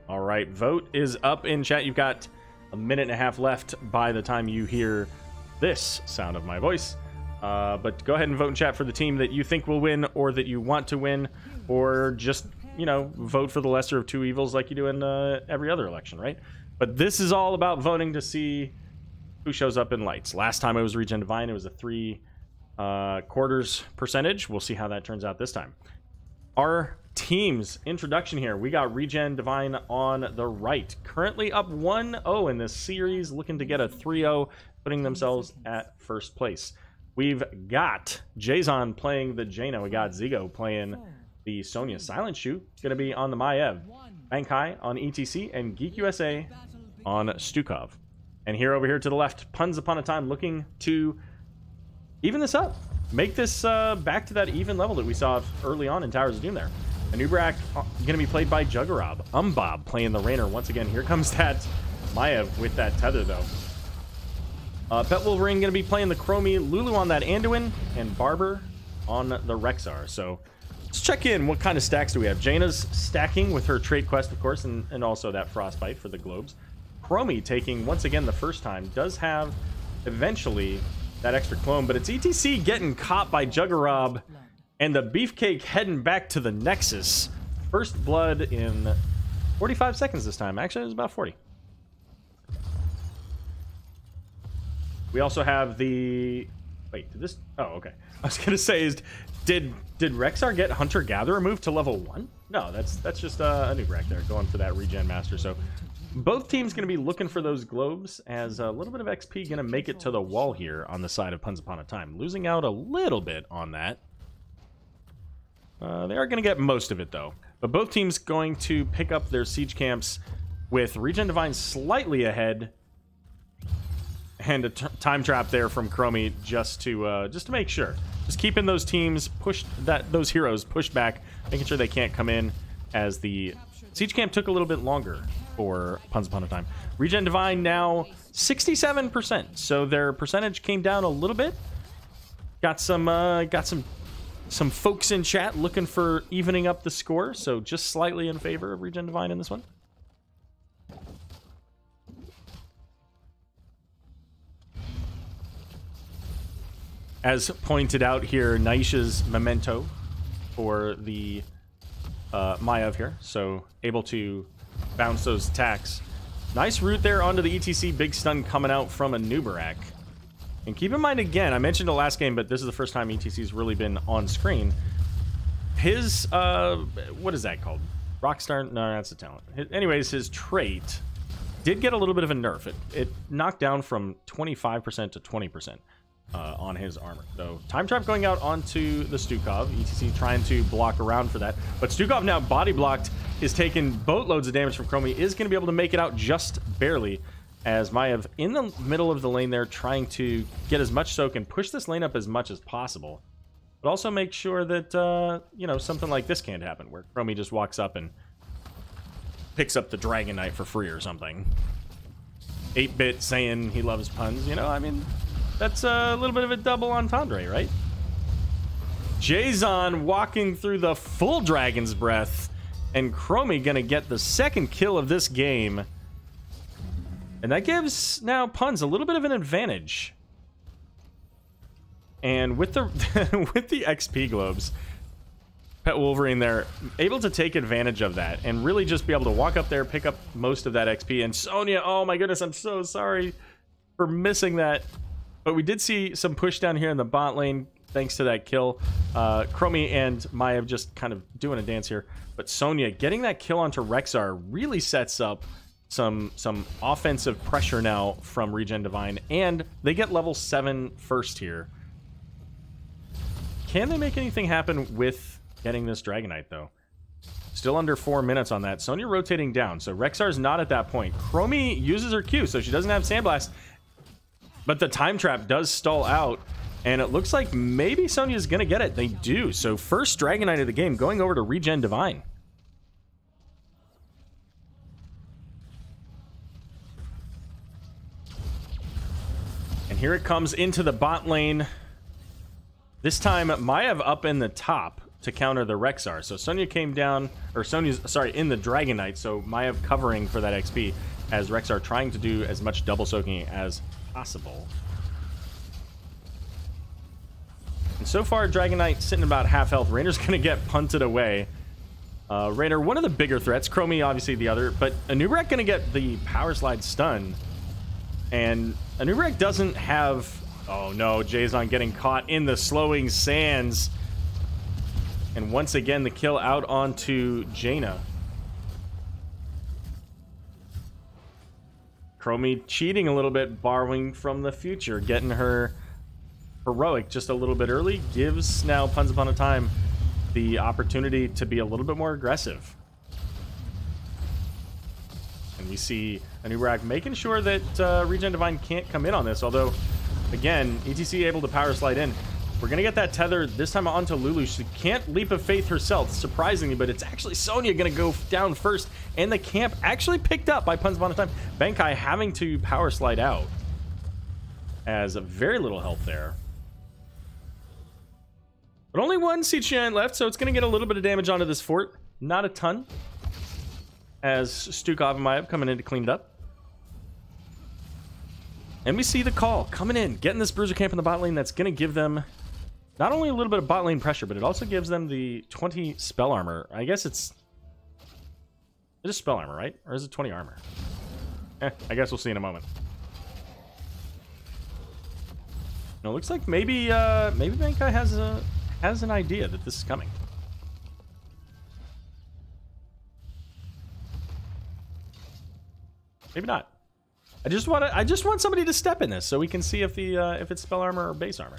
All right, vote is up in chat. You've got a minute and a half left by the time you hear this sound of my voice. But go ahead and vote in chat for the team that you think will win, or that you want to win, or just, you know, vote for the lesser of two evils like you do in every other election, right? But this is all about voting to see who shows up in lights. Last time it was ReGen Divine. It was a 3/4 percentage. We'll see how that turns out this time. Our team's introduction here. We got ReGen Divine on the right. Currently up 1-0 in this series, looking to get a 3-0, putting themselves at first place. We've got Jason playing the Jaina. We got Zigo playing the Sonya. Silent Shoot going to be on the Maiev. Bankai on ETC, and Geek USA on Stukov. And here over here to the left, Puns Upon a Time looking to even this up. Make this back to that even level that we saw early on in Towers of Doom there. Anubrak going to be played by Juggerob. Umbob playing the Rainer once again. Here comes that Maiev with that tether, though. Bet Wolverine going to be playing the Chromie. Lulu on that Anduin, and Barber on the Rexar. So let's check in. What kind of stacks do we have? Jaina's stacking with her trait quest, of course, and also that Frostbite for the globes. Chromie taking, once again, the first time. Does have, eventually, that extra clone, but it's ETC getting caught by Juggerob, and the Beefcake heading back to the Nexus. First blood in 45 seconds this time. Actually, it was about 40. We also have the... Wait, did this... Oh, okay. I was going to say, did Rexar get Hunter-Gatherer moved to level 1? No, that's just a new Rec there, going for that Regen Master. So both teams going to be looking for those globes, as a little bit of XP going to make it to the wall here on the side of Puns Upon a Time. Losing out a little bit on that. They are going to get most of it, though. But both teams going to pick up their siege camps with ReGen Divine slightly ahead, and a time trap there from Chromie just to make sure. Just keeping those teams pushed, those heroes pushed back, making sure they can't come in, as the siege camp took a little bit longer for Puns Upon a Time. ReGen Divine now 67%, so their percentage came down a little bit. Got some folks in chat looking for evening up the score, so just slightly in favor of ReGen Divine in this one. As pointed out here, Naisha's Memento for the Maiev here, so able to bounce those attacks. Nice route there onto the ETC. Big stun coming out from a Nubarak. And keep in mind, again, I mentioned it last game, but this is the first time ETC's really been on screen. His, what is that called? Rockstar? No, that's a talent. Anyways, his trait did get a little bit of a nerf. It knocked down from 25% to 20%. On his armor. So time trap going out onto the Stukov. ETC trying to block around for that. But Stukov now body blocked, is taking boatloads of damage from Chromie, is going to be able to make it out just barely, as Maiev in the middle of the lane there trying to get as much soak and push this lane up as much as possible. But also make sure that, you know, something like this can't happen, where Chromie just walks up and picks up the Dragon Knight for free or something. 8-bit saying he loves puns, you know, I mean... That's a little bit of a double entendre, right? Jason walking through the full Dragon's Breath, and Chromie gonna get the second kill of this game. And that gives now Puns a little bit of an advantage. And with the with the XP globes, Pet Wolverine there able to take advantage of that and really just be able to walk up there, pick up most of that XP. And Sonya, oh my goodness, I'm so sorry for missing that. But we did see some push down here in the bot lane, thanks to that kill. Chromie and Maiev just kind of doing a dance here. But Sonya getting that kill onto Rexar really sets up some offensive pressure now from ReGen Divine. And they get level 7 first here. Can they make anything happen with getting this Dragonite, though? Still under 4 minutes on that. Sonya rotating down, so Rexar's not at that point. Chromie uses her Q, so she doesn't have Sandblast. But the time trap does stall out, and it looks like maybe Sonya's going to get it. They do. So first Dragonite of the game going over to ReGen Divine. And here it comes into the bot lane. This time, Maiev up in the top to counter the Rexar. So Sonya came down, or Sonya's, sorry, in the Dragonite. So Maiev covering for that XP as Rexar trying to do as much double soaking as possible. And so far, Dragonite sitting about half health. Rainer's going to get punted away. Rainer, one of the bigger threats. Chromie, obviously, the other. But Anub'arak going to get the power slide stun. And Anub'arak doesn't have... Oh no, Jason getting caught in the slowing sands. And once again, the kill out onto Jaina. Chromie cheating a little bit, borrowing from the future, getting her heroic just a little bit early, gives now Puns Upon a Time the opportunity to be a little bit more aggressive. And we see Anub'arak making sure that ReGen Divine can't come in on this, although, again, ETC able to power slide in. We're going to get that tether this time onto Lulu. She can't leap of faith herself, surprisingly, but it's actually Sonya going to go down first, and the camp actually picked up by Puns Upon a Time. Bankai having to power slide out as very little help there. But only one Siege Giant left, so it's going to get a little bit of damage onto this fort. Not a ton, as Stukov and Maiev coming in to clean it up. And we see the call coming in, getting this Bruiser camp in the bot lane. That's going to give them not only a little bit of bot lane pressure, but it also gives them the 20 spell armor. I guess it's spell armor, right? Or is it 20 armor? I guess we'll see in a moment. No, it looks like maybe Bankai has an idea that this is coming. Maybe not. I just want somebody to step in this so we can see if it's spell armor or base armor.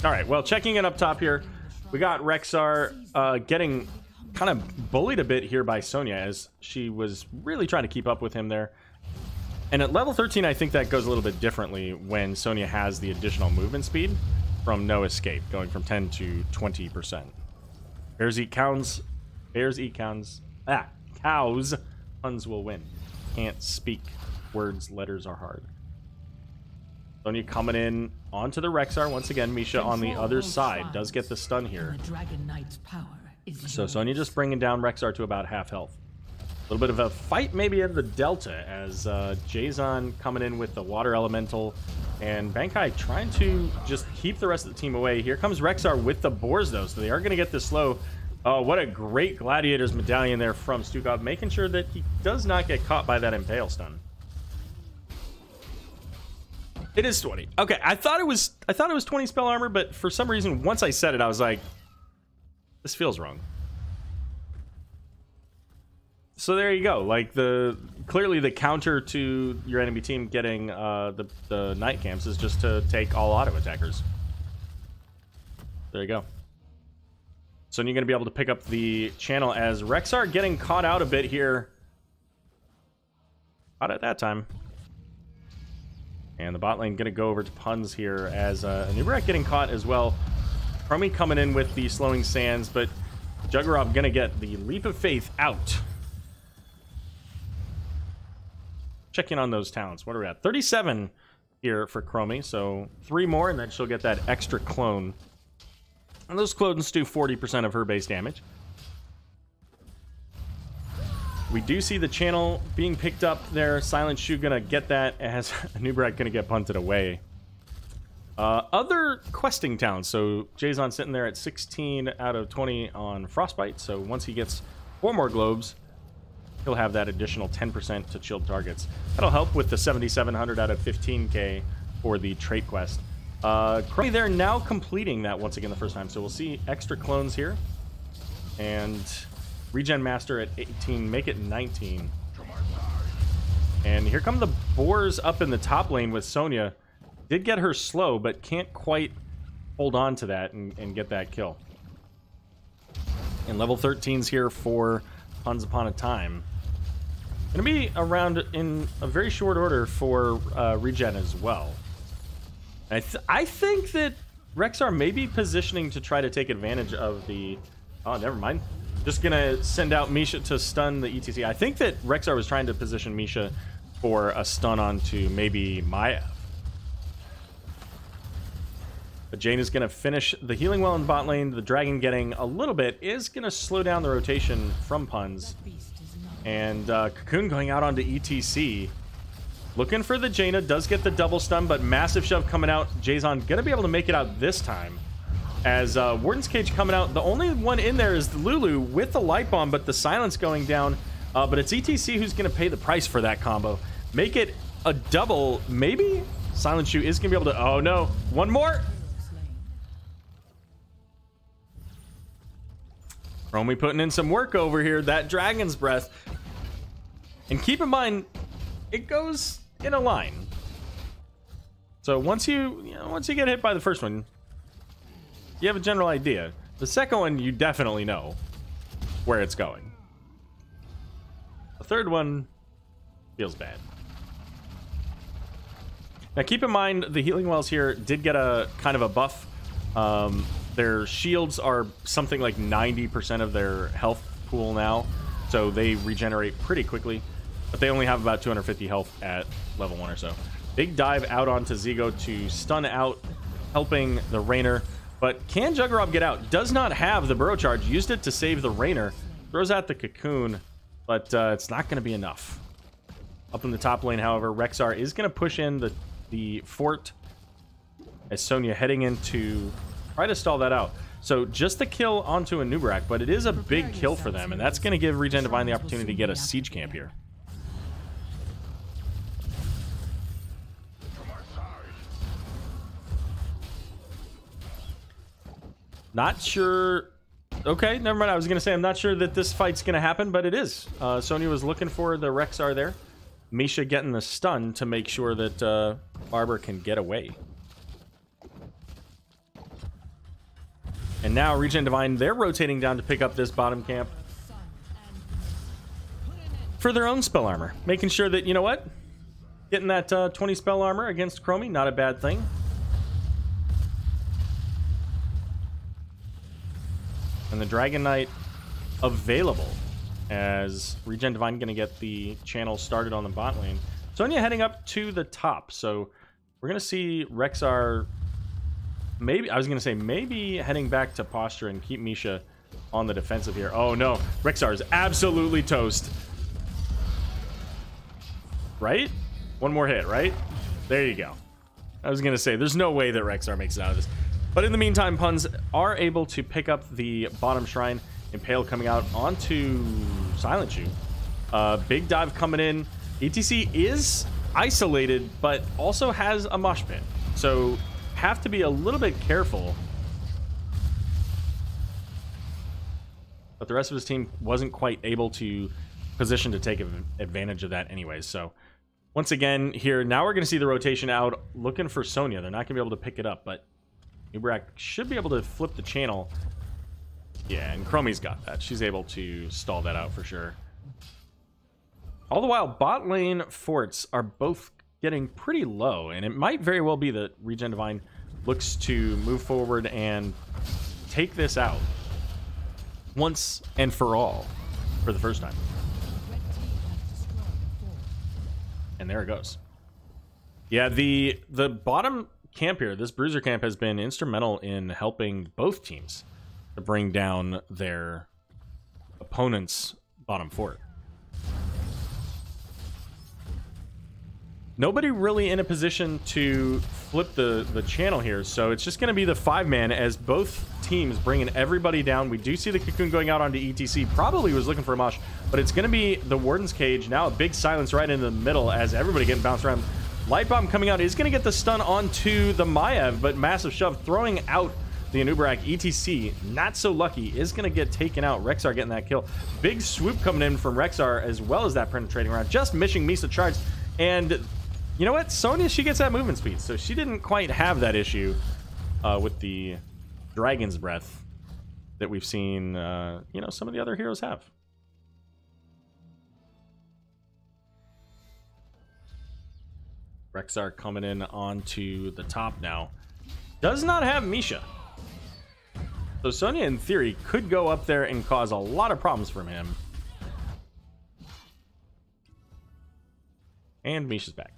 All right, well, checking in up top here, we got Rexar getting kind of bullied a bit here by Sonya as she was really trying to keep up with him there. And at level 13, I think that goes a little bit differently when Sonya has the additional movement speed from No Escape, going from 10 to 20%. Bears eat cows. Bears eat cows. Cows. Puns will win. Can't speak. Words, letters are hard. Sonya coming in onto the Rexar. Once again, Misha on the other side does get the stun here. So Sonya just bringing down Rexar to about half health. A little bit of a fight maybe in the Delta as Jason coming in with the Water Elemental and Bankai trying to just keep the rest of the team away. Here comes Rexar with the Boars though, so they are going to get this slow. Oh, what a great Gladiator's medallion there from Stukov, making sure that he does not get caught by that Impale stun. It is 20. Okay, I thought it was 20 spell armor, but for some reason, once I said it, I was like, this feels wrong. So there you go. Like clearly the counter to your enemy team getting the night camps is just to take all auto attackers. There you go. So you're going to be able to pick up the channel as Rexar getting caught out a bit here. Caught at that time. And the bot lane going to go over to Puns here as Anub'arak getting caught as well. Chromie coming in with the slowing sands, but Juggerop going to get the leap of faith out. Check in on those talents. What are we at? 37 here for Chromie, so 3 more, and then she'll get that extra clone. And those clones do 40% of her base damage. We do see the channel being picked up there. Silent Shoe gonna get that as Anub'arak gonna get punted away. Other questing talents. So Jason sitting there at 16 out of 20 on Frostbite. So once he gets 4 more globes, he'll have that additional 10% to chilled targets. That'll help with the 7,700 out of 15k for the trait quest. Chromie there now completing that once again the first time. So we'll see extra clones here. And ReGen Master at 18, make it 19. And here come the Boars up in the top lane with Sonya. Did get her slow, but can't quite hold on to that and get that kill. And level 13's here for Once Upon a Time. Gonna be around in a very short order for ReGen as well. I think that Rexar may be positioning to try to take advantage of the... Oh, never mind. Just gonna send out Misha to stun the ETC. I think that Rexar was trying to position Misha for a stun onto maybe Maya. But Jane is going to finish the healing well in bot lane. The dragon getting a little bit is going to slow down the rotation from Puns. And Cocoon going out onto ETC. Looking for the Jaina. Does get the double stun, but massive shove coming out. Jason going to be able to make it out this time. As Warden's Cage coming out. The only one in there is the Lulu with the light bomb, but the silence going down. But it's ETC who's going to pay the price for that combo. Make it a double, maybe? Silent Shoe is going to be able to... Oh, no. One more. Chromie putting in some work over here. That Dragon's Breath. And keep in mind, it goes in a line. So once you get hit by the first one, you have a general idea. The second one, you definitely know where it's going. The third one feels bad. Now keep in mind, the healing wells here did get a kind of a buff. Their shields are something like 90% of their health pool now, so they regenerate pretty quickly, but they only have about 250 health at level 1 or so. Big dive out onto Zigo to stun out, helping the Rainer, but can Juggerab get out? Does not have the burrow charge, used it to save the Rainer, throws out the Cocoon, but it's not going to be enough. Up in the top lane, however, Rexar is going to push in the fort as Sonya heading in to try to stall that out. So just the kill onto a Nubarak, but it is a big kill for them, and that's going to give ReGen Divine the opportunity to get a siege camp here. Not sure... Okay, never mind. I was going to say I'm not sure that this fight's going to happen, but it is. Sonya was looking for the Rexar there. Misha getting the stun to make sure that Barber can get away. And now ReGen Divine, they're rotating down to pick up this bottom camp for their own spell armor. Making sure that, you know what? Getting that 20 spell armor against Chromie, not a bad thing. And the Dragon Knight available as ReGen Divine going to get the channel started on the bot lane. Sonya heading up to the top. So we're going to see Rexar... Maybe, I was going to say, maybe heading back to posture and keep Misha on the defensive here. Oh, no. Rexar is absolutely toast. Right? One more hit, right? There you go. I was going to say, there's no way that Rexar makes it out of this. But in the meantime, Puns are able to pick up the bottom shrine. Impale coming out onto Silent Shoe. Big dive coming in. ETC is isolated, but also has a mosh pit. So... have to be a little bit careful. But the rest of his team wasn't quite able to position to take advantage of that anyways. So once again here, now we're going to see the rotation out looking for Sonya. They're not going to be able to pick it up, but Nubarak should be able to flip the channel. Yeah, and Chromie's got that. She's able to stall that out for sure. All the while, bot lane forts are both getting pretty low, and it might very well be that ReGen Divine looks to move forward and take this out once and for all for the first time. And there it goes. Yeah, the bottom camp here, this bruiser camp, has been instrumental in helping both teams to bring down their opponent's bottom fort. Nobody really in a position to flip the channel here, so it's just going to be the 5-man as both teams bringing everybody down. We do see the Cocoon going out onto ETC. Probably was looking for a mosh, but it's going to be the Warden's Cage. Now a big silence right in the middle as everybody getting bounced around. Light Bomb coming out is going to get the stun onto the Maiev, but massive shove throwing out the Anubarak. ETC, not so lucky, is going to get taken out. Rexar getting that kill. Big swoop coming in from Rexar as well as that penetrating round. Just missing Misa charge. And... you know what? Sonya, she gets that movement speed, so she didn't quite have that issue with the Dragon's Breath that we've seen, you know, some of the other heroes have. Rexar coming in onto the top now. Does not have Misha. So Sonya, in theory, could go up there and cause a lot of problems from him. And Misha's back.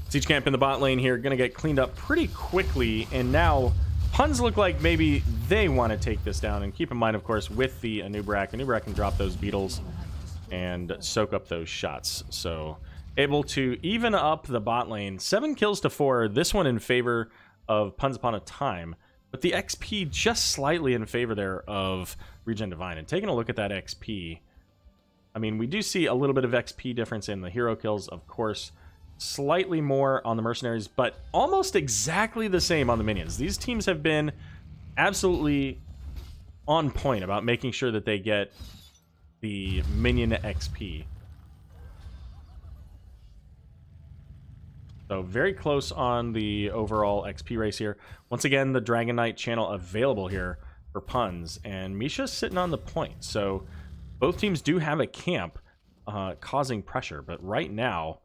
Siege camp in the bot lane here, gonna get cleaned up pretty quickly, and now Huns look like maybe they want to take this down. And keep in mind, of course, with the Anubrak can drop those beetles and soak up those shots. So able to even up the bot lane. 7 kills to 4. This one in favor of Puns Upon a Time, but the XP just slightly in favor there of ReGen Divine. And taking a look at that XP, I mean, we do see a little bit of XP difference in the hero kills, of course. Slightly more on the mercenaries, but almost exactly the same on the minions. These teams have been absolutely on point about making sure that they get the minion XP. So very close on the overall XP race here. Once again, the Dragon Knight channel available here for Puns, and Misha's sitting on the point. So both teams do have a camp causing pressure, but right now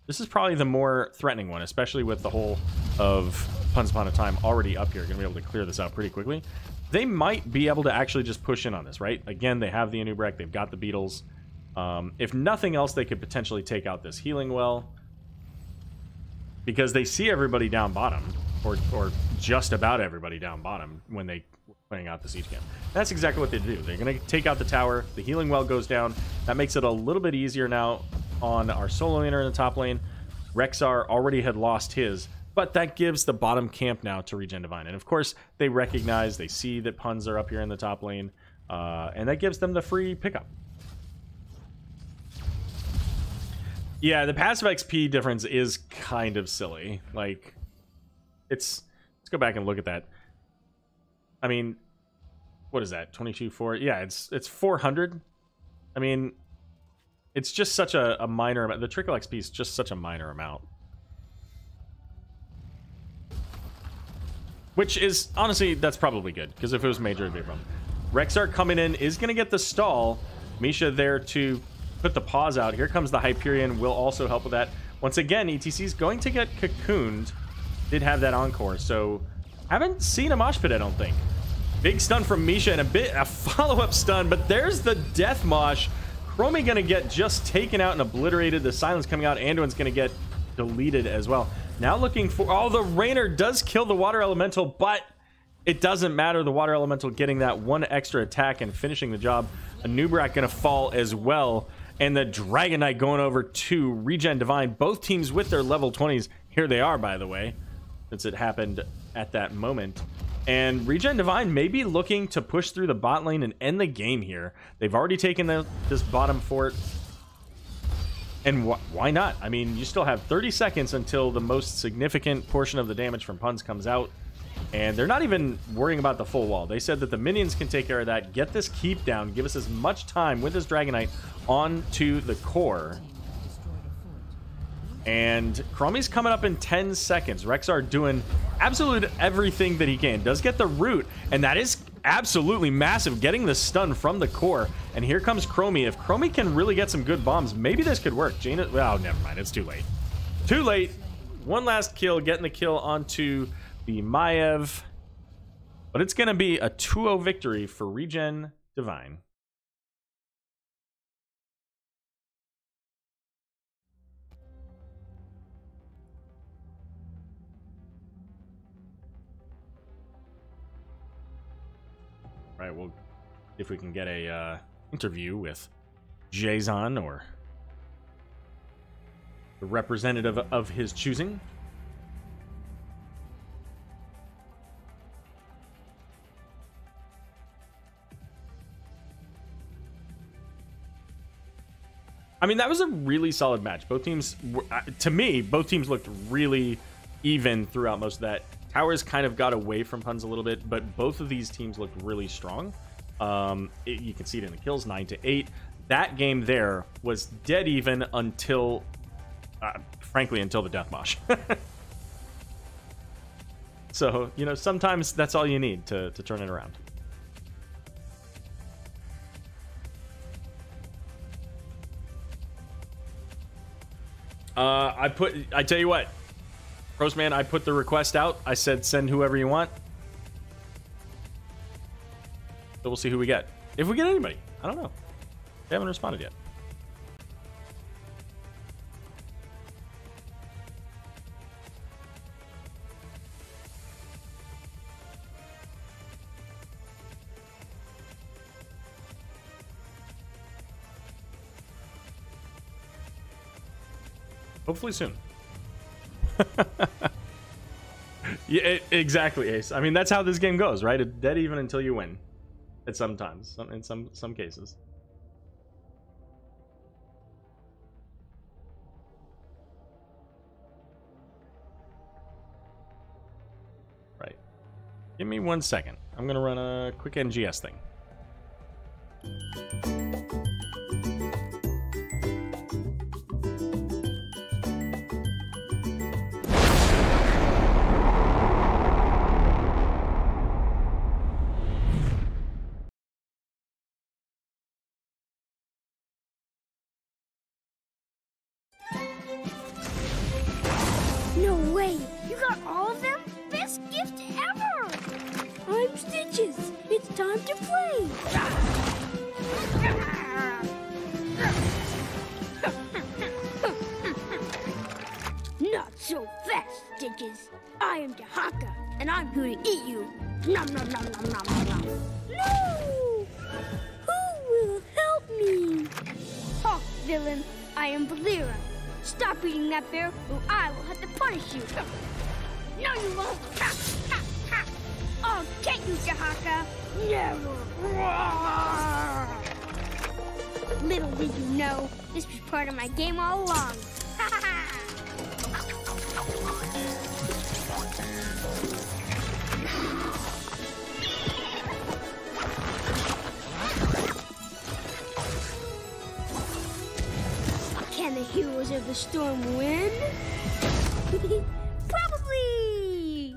this is probably the more threatening one, especially with the whole of Puns Upon a Time already up here. Going to be able to clear this out pretty quickly. They might be able to actually just push in on this, right? Again, they have the Anubrak, they've got the beetles. If nothing else, they could potentially take out this healing well, because they see everybody down bottom, or just about everybody down bottom when they were playing out the siege camp. That's exactly what they do. They're going to take out the tower. The healing well goes down. That makes it a little bit easier now on our solo laner in the top lane. Rexar already had lost his, but that gives the bottom camp now to ReGen Divine. And of course, they recognize, they see that Puns are up here in the top lane, and that gives them the free pickup. Yeah, the passive XP difference is kind of silly. Like, let's go back and look at that. I mean, what is that? 22.4? Yeah, it's 400. I mean, it's just such a minor amount. The trickle XP is just such a minor amount. Which is, honestly, that's probably good, because if it was major, it'd be a problem. Rexar coming in is going to get the stall. Misha there to put the pause out. Here comes the Hyperion, will also help with that. Once again, ETC is going to get cocooned. Did have that encore, so haven't seen a mosh pit, I don't think. Big stun from Misha and a follow-up stun, but there's the death mosh. Chromie gonna get just taken out and obliterated. The silence coming out. Anduin's gonna get deleted as well. Now looking for... Oh, the Rainer does kill the Water Elemental, but it doesn't matter. The Water Elemental getting that one extra attack and finishing the job. Anubrak gonna fall as well. And the Dragon Knight going over to ReGen Divine. Both teams with their level 20s. Here they are, by the way, since it happened at that moment. And ReGen Divine may be looking to push through the bot lane and end the game here. They've already taken this bottom fort. And why not? I mean, you still have 30 seconds until the most significant portion of the damage from Puns comes out. And they're not even worrying about the full wall. They said that the minions can take care of that. Get this keep down. Give us as much time with this Dragon Knight onto the core. And Chromie's coming up in 10 seconds. Rexar doing absolutely everything that he can. Does get the root, and that is absolutely massive, getting the stun from the core. And here comes Chromie. If Chromie can really get some good bombs, maybe this could work. Jaina, well, never mind. It's too late. Too late. One last kill, getting the kill onto the Maiev. But it's going to be a 2-0 victory for ReGen Divine. Right, well, if we can get a interview with Jason or the representative of his choosing. I mean, that was a really solid match. Both teams, to me, both teams looked really even throughout most of that. Towers kind of got away from Puns a little bit, but both of these teams looked really strong. You can see it in the kills, 9-8. That game there was dead even until, frankly, until the death mosh. So, you know, sometimes that's all you need to turn it around. I tell you what, Roseman, I put the request out. I said send whoever you want. So we'll see who we get. If we get anybody. I don't know. They haven't responded yet. Hopefully soon. Yeah, exactly, Ace. I mean, that's how this game goes, right? It's dead even until you win. At sometimes, in some cases. Right. Give me 1 second. I'm gonna run a quick NGS thing. No way! You got all of them? Best gift ever! I'm Stitches. It's time to play. Not so fast, Stitches. I am Dahaka, and I'm here to eat you. Nom nom nom nom nom nom nom. No! Who will help me? Oh, villain! I am Valera. Stop eating that bear, or I will have to punish you. No, you won't. I'll get you, Dahaka. Never. Little did you know, this was part of my game all along. Can the heroes of the storm win? Probably!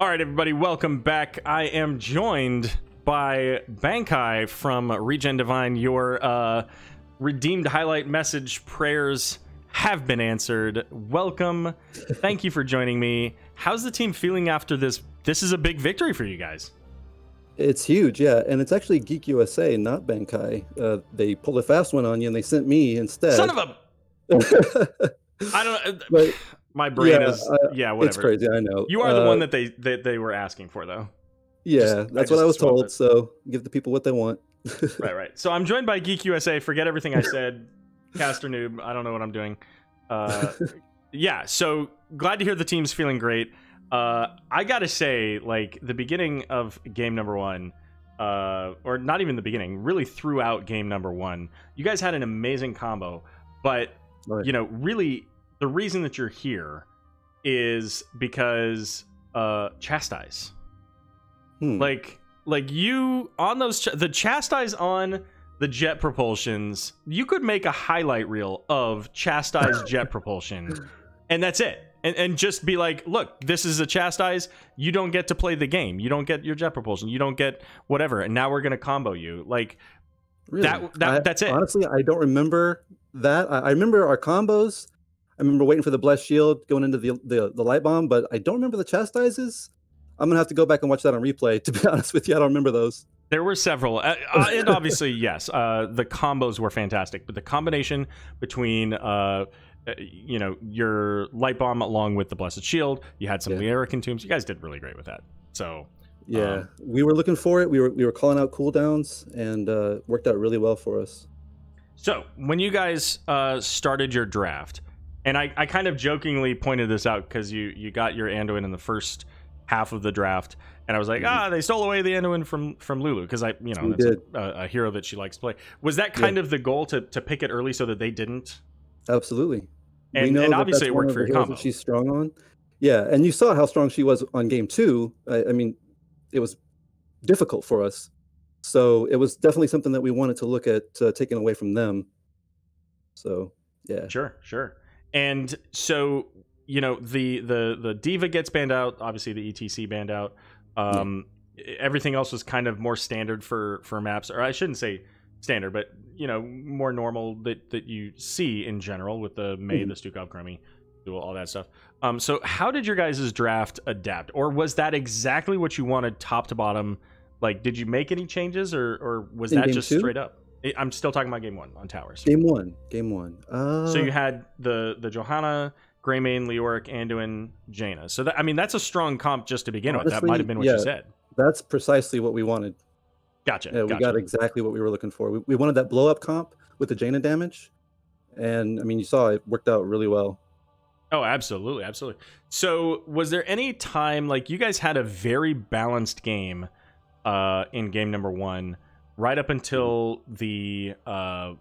All right, everybody, welcome back. I am joined by Bankai from ReGen Divine. Your redeemed highlight message prayers have been answered. Welcome. Thank you for joining me. How's the team feeling after this? This is a big victory for you guys. It's huge, yeah, and it's actually Geek USA, not Bankai. They pulled a fast one on you, and they sent me instead. Son of a! I don't. But, my brain is whatever. It's crazy, I know. You are the one that they were asking for, though. Yeah, that's what I was told. So give the people what they want. Right. So I'm joined by Geek USA. Forget everything I said. Caster noob. I don't know what I'm doing. Yeah. So glad to hear the team's feeling great. I gotta say, like, the beginning of game number one, or not even the beginning, really throughout game number one, you guys had an amazing combo. But you know, really, the reason that you're here is because Chastise. Like you on those the Chastise on the jet propulsions, you could make a highlight reel of Chastise jet propulsion, and that's it. And just be like, look, this is a Chastise. You don't get to play the game. You don't get your jet propulsion. You don't get whatever. And now we're gonna combo you. Like, really? That's it. Honestly, I don't remember that. I remember our combos. I remember waiting for the blessed shield going into the light bomb, but I don't remember the Chastises. I'm gonna have to go back and watch that on replay. To be honest with you, I don't remember those. There were several, and obviously, yes, the combos were fantastic. But the combination between you know, your light bomb along with the blessed shield, you had some Lyrican tombs. You guys did really great with that. So yeah, we were looking for it. We were calling out cooldowns, and worked out really well for us. So when you guys started your draft, and I kind of jokingly pointed this out because you got your Anduin in the first half of the draft, and I was like, they stole away the Anduin from Lulu, because that's a hero that she likes to play. Was that kind of the goal, to pick it early so that they didn't? Absolutely. And obviously it worked for your combo. She's strong on. Yeah, and you saw how strong she was on game 2. I mean, it was difficult for us. So it was definitely something that we wanted to look at taking away from them. So yeah. Sure. And so, you know, the Diva gets banned out, obviously the ETC banned out. Everything else was kind of more standard for maps, or I shouldn't say standard, but you know, more normal that you see in general with the May, the Stukov Chromie, all that stuff. So how did your guys' draft adapt, or was that exactly what you wanted top to bottom? Like, did you make any changes, or was that just straight up? I'm still talking about game 1 on towers. Game one. So you had the Johanna, Greymane, Leoric, Anduin, Jaina. So that, I mean, that's a strong comp just to begin with. That might have been what you said. That's precisely what we wanted. Gotcha. Yeah, we got exactly what we were looking for. We wanted that blow up comp with the Jaina damage, and I mean, you saw it worked out really well. Oh, absolutely. So was there any time, like, you guys had a very balanced game in game number 1, right up until the I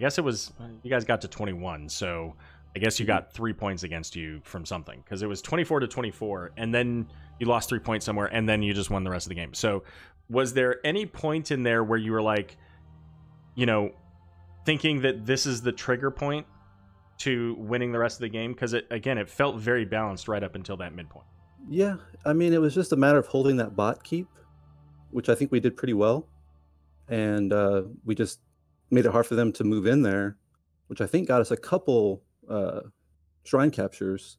guess it was, you guys got to 21, so I guess you got 3 points against you from something, because it was 24-24, and then you lost 3 points somewhere, and then you just won the rest of the game. So was there any point in there where you were like, you know, thinking that this is the trigger point to winning the rest of the game? Because it felt very balanced right up until that midpoint. Yeah, I mean, it was just a matter of holding that bot keep, which I think we did pretty well, and we just made it hard for them to move in there, which I think got us a couple shrine captures.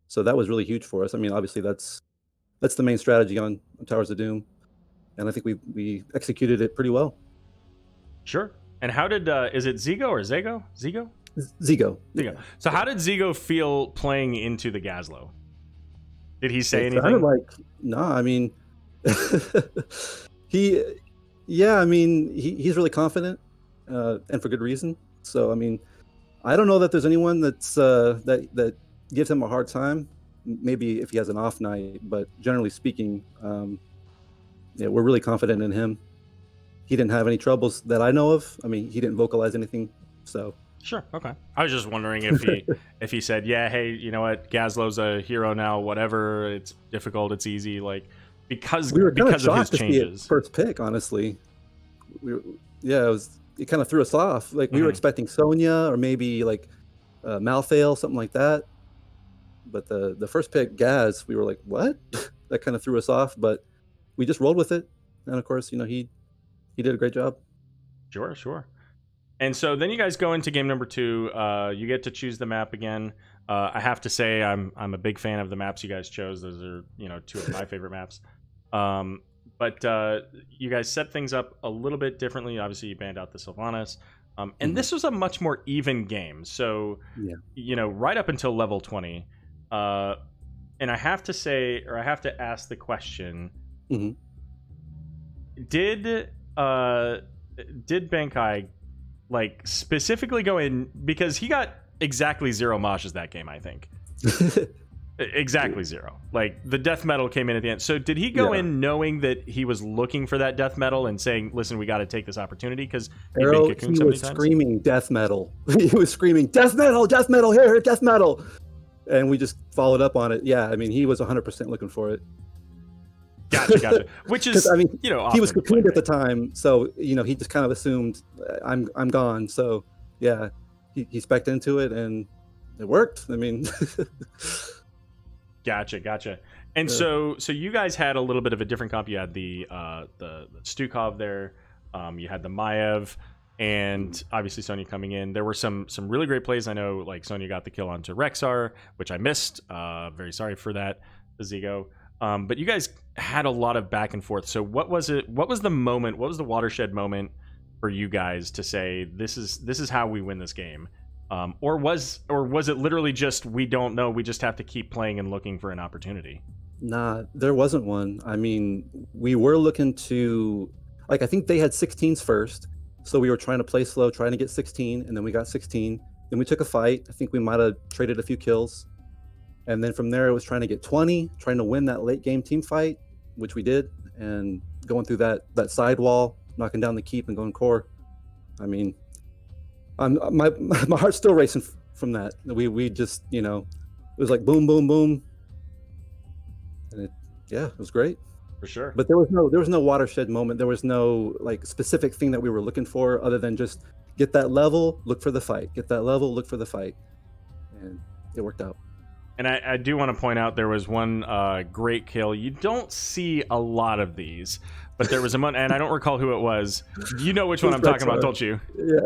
So that was really huge for us. I mean, obviously that's the main strategy on Towers of Doom, and I think we executed it pretty well. Sure. And how did is it Zigo or Zago? Zigo. Yeah. So how did Zigo feel playing into the Gazlo? Did he say anything? Kind of like, no, I mean, he's really confident, and for good reason. So I mean, I don't know that there's anyone that's that gives him a hard time. Maybe if he has an off night, but generally speaking, yeah, we're really confident in him. He didn't have any troubles that I know of. I mean, he didn't vocalize anything, so. Sure. Okay. I was just wondering if he said, yeah, hey, you know what, Gazlo's a hero now. Whatever. It's difficult. It's easy. Like because we were because of his to changes. See it first pick, honestly. It kind of threw us off. Like we were expecting Sonya or maybe like Malthael, something like that. But the first pick, Gaz, we were like, what? That kind of threw us off. But we just rolled with it, and of course, you know, he did a great job. Sure. And so then you guys go into game number 2. You get to choose the map again. I have to say I'm a big fan of the maps you guys chose. Those are, you know, 2 of my favorite maps. But you guys set things up a little bit differently. Obviously, you banned out the Sylvanas. And this was a much more even game. So, you know, right up until level 20. And I have to say, or I have to ask the question, did Bankai like specifically go in, because he got exactly 0 moshes that game, I think. Exactly 0. Like the death metal came in at the end. So did he go in knowing that he was looking for that death metal and saying, listen, we got to take this opportunity? Because he was screaming death metal. He was screaming death metal, here, death metal. And we just followed up on it. Yeah, I mean, he was 100% looking for it. Gotcha. Which is, I mean, you know, he was cocooned at the time, so you know, he just kind of assumed I'm gone. So yeah, he spec'd into it, and it worked. I mean, gotcha. And so you guys had a little bit of a different comp. You had the Stukov there, you had the Maiev, and obviously Sonya coming in. There were some really great plays. I know, like Sonya got the kill onto Rexar, which I missed. Very sorry for that, Zigo. But you guys had a lot of back and forth. So what was it? What was the moment? What was the watershed moment for you guys to say this is how we win this game? Or was it literally just, we don't know, we just have to keep playing and looking for an opportunity? Nah, there wasn't one. I mean, we were looking to, like, I think they had 16s first, so we were trying to play slow, trying to get 16, and then we got 16. Then we took a fight. I think we might have traded a few kills. And then from there, it was trying to get 20, trying to win that late game team fight, which we did, and going through that side wall, knocking down the keep and going core. I mean, my heart's still racing from that. We just, you know, it was like boom, boom, boom, and it was great. For sure. But there was no watershed moment. There was no like specific thing that we were looking for other than just get that level, look for the fight. Get that level, look for the fight. And it worked out. And I do want to point out there was one great kill. You don't see a lot of these, but there was a and I don't recall who it was. You know which one I'm talking about, don't you? Yeah.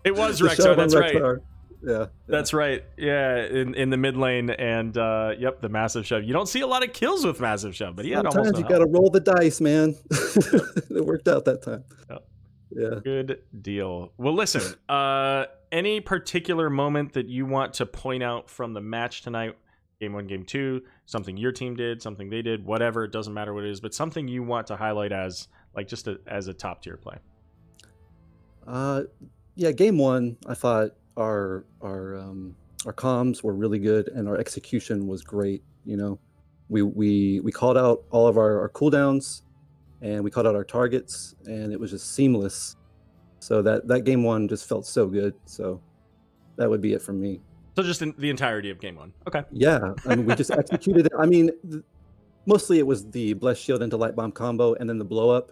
It was Rexar, that's right. Yeah. That's right. Yeah, in the mid lane, and yep, the massive shove. You don't see a lot of kills with massive shove, but he had almost Sometimes you got to roll the dice, man. It worked out that time. Yep. Yeah. Good deal. Well, listen, any particular moment that you want to point out from the match tonight, game 1, game 2, something your team did, something they did, whatever, it doesn't matter what it is, but something you want to highlight as like just as a top tier play. Yeah, game 1, I thought our comms were really good and our execution was great. You know, we called out all of our cooldowns and we called out our targets, and it was just seamless. So that game 1 just felt so good. So that would be it from me. So just in the entirety of game 1. Okay. Yeah, I mean, we just executed it. I mean, mostly it was the blessed shield into light bomb combo and then the blow up.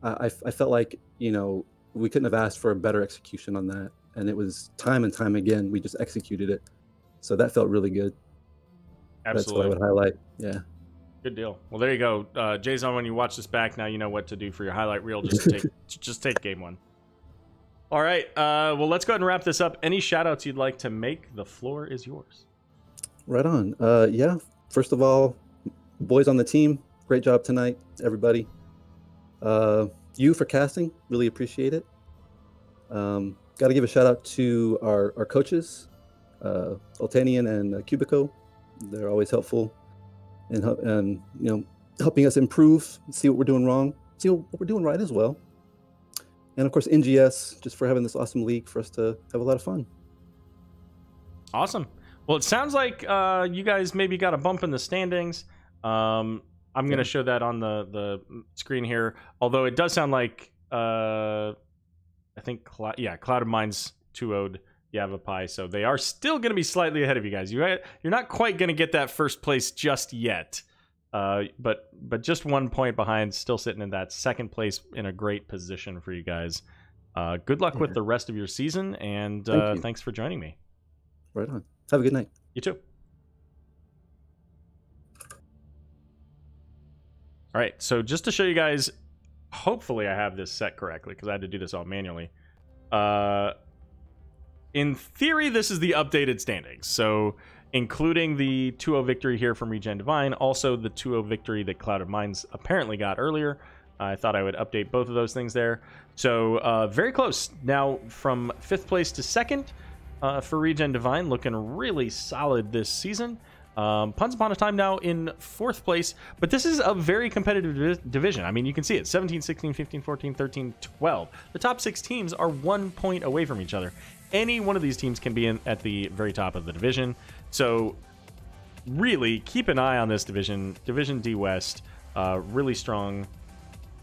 I felt like, you know, we couldn't have asked for a better execution on that. And it was time and time again, we just executed it. So that felt really good. Absolutely. That's what I would highlight. Yeah. Good deal. Well, there you go. Jason, when you watch this back, now you know what to do for your highlight reel. Just take game 1. All right. Well, let's go ahead and wrap this up. Any shout outs you'd like to make? The floor is yours. Right on. Yeah. First of all, boys on the team, great job tonight, everybody. You for casting, really appreciate it. Got to give a shout out to our coaches, Oltanian and Cubico. They're always helpful and you know, helping us improve, see what we're doing wrong, see what we're doing right as well. And of course, NGS, just for having this awesome league for us to have a lot of fun. Awesome. Well, it sounds like you guys maybe got a bump in the standings. I'm going to show that on the screen here. Although it does sound like, I think, Cloud of Mind's 2-0'd Yavapai. So they are still going to be slightly ahead of you guys. You're not quite going to get that first place just yet. But just 1 point behind, still sitting in that second place in a great position for you guys. Good luck with the rest of your season, and thanks for joining me. Right on. Have a good night. You too. All right, so just to show you guys, hopefully I have this set correctly because I had to do this all manually. In theory, this is the updated standings. So including the 2-0 victory here from ReGen Divine, also the 2-0 victory that Cloud of Minds apparently got earlier. I thought I would update both of those things there. So very close. Now from 5th place to 2nd for ReGen Divine, looking really solid this season. Once Upon a Time now in 4th place, but this is a very competitive division. I mean, you can see it, 17, 16, 15, 14, 13, 12. The top 6 teams are 1 point away from each other. Any one of these teams can be at the very top of the division. So really keep an eye on this division. Division D West, really strong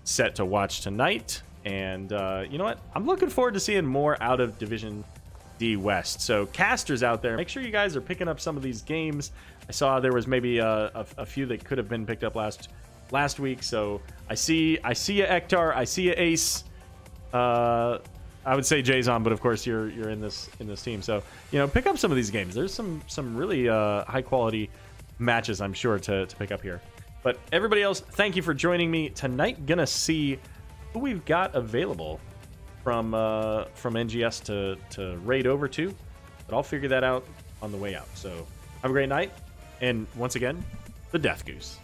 set to watch tonight. And you know what? I'm looking forward to seeing more out of Division D West. So casters out there, make sure you guys are picking up some of these games. I saw there was maybe a few that could have been picked up last week. So I see you, Ektar. I see you, Ace. I would say Jason, but of course you're in this team. So you know, pick up some of these games. There's some really high quality matches, I'm sure, to pick up here. But everybody else, thank you for joining me tonight. Gonna see who we've got available from NGS to raid over to, but I'll figure that out on the way out. So have a great night, and once again, the Death Goose.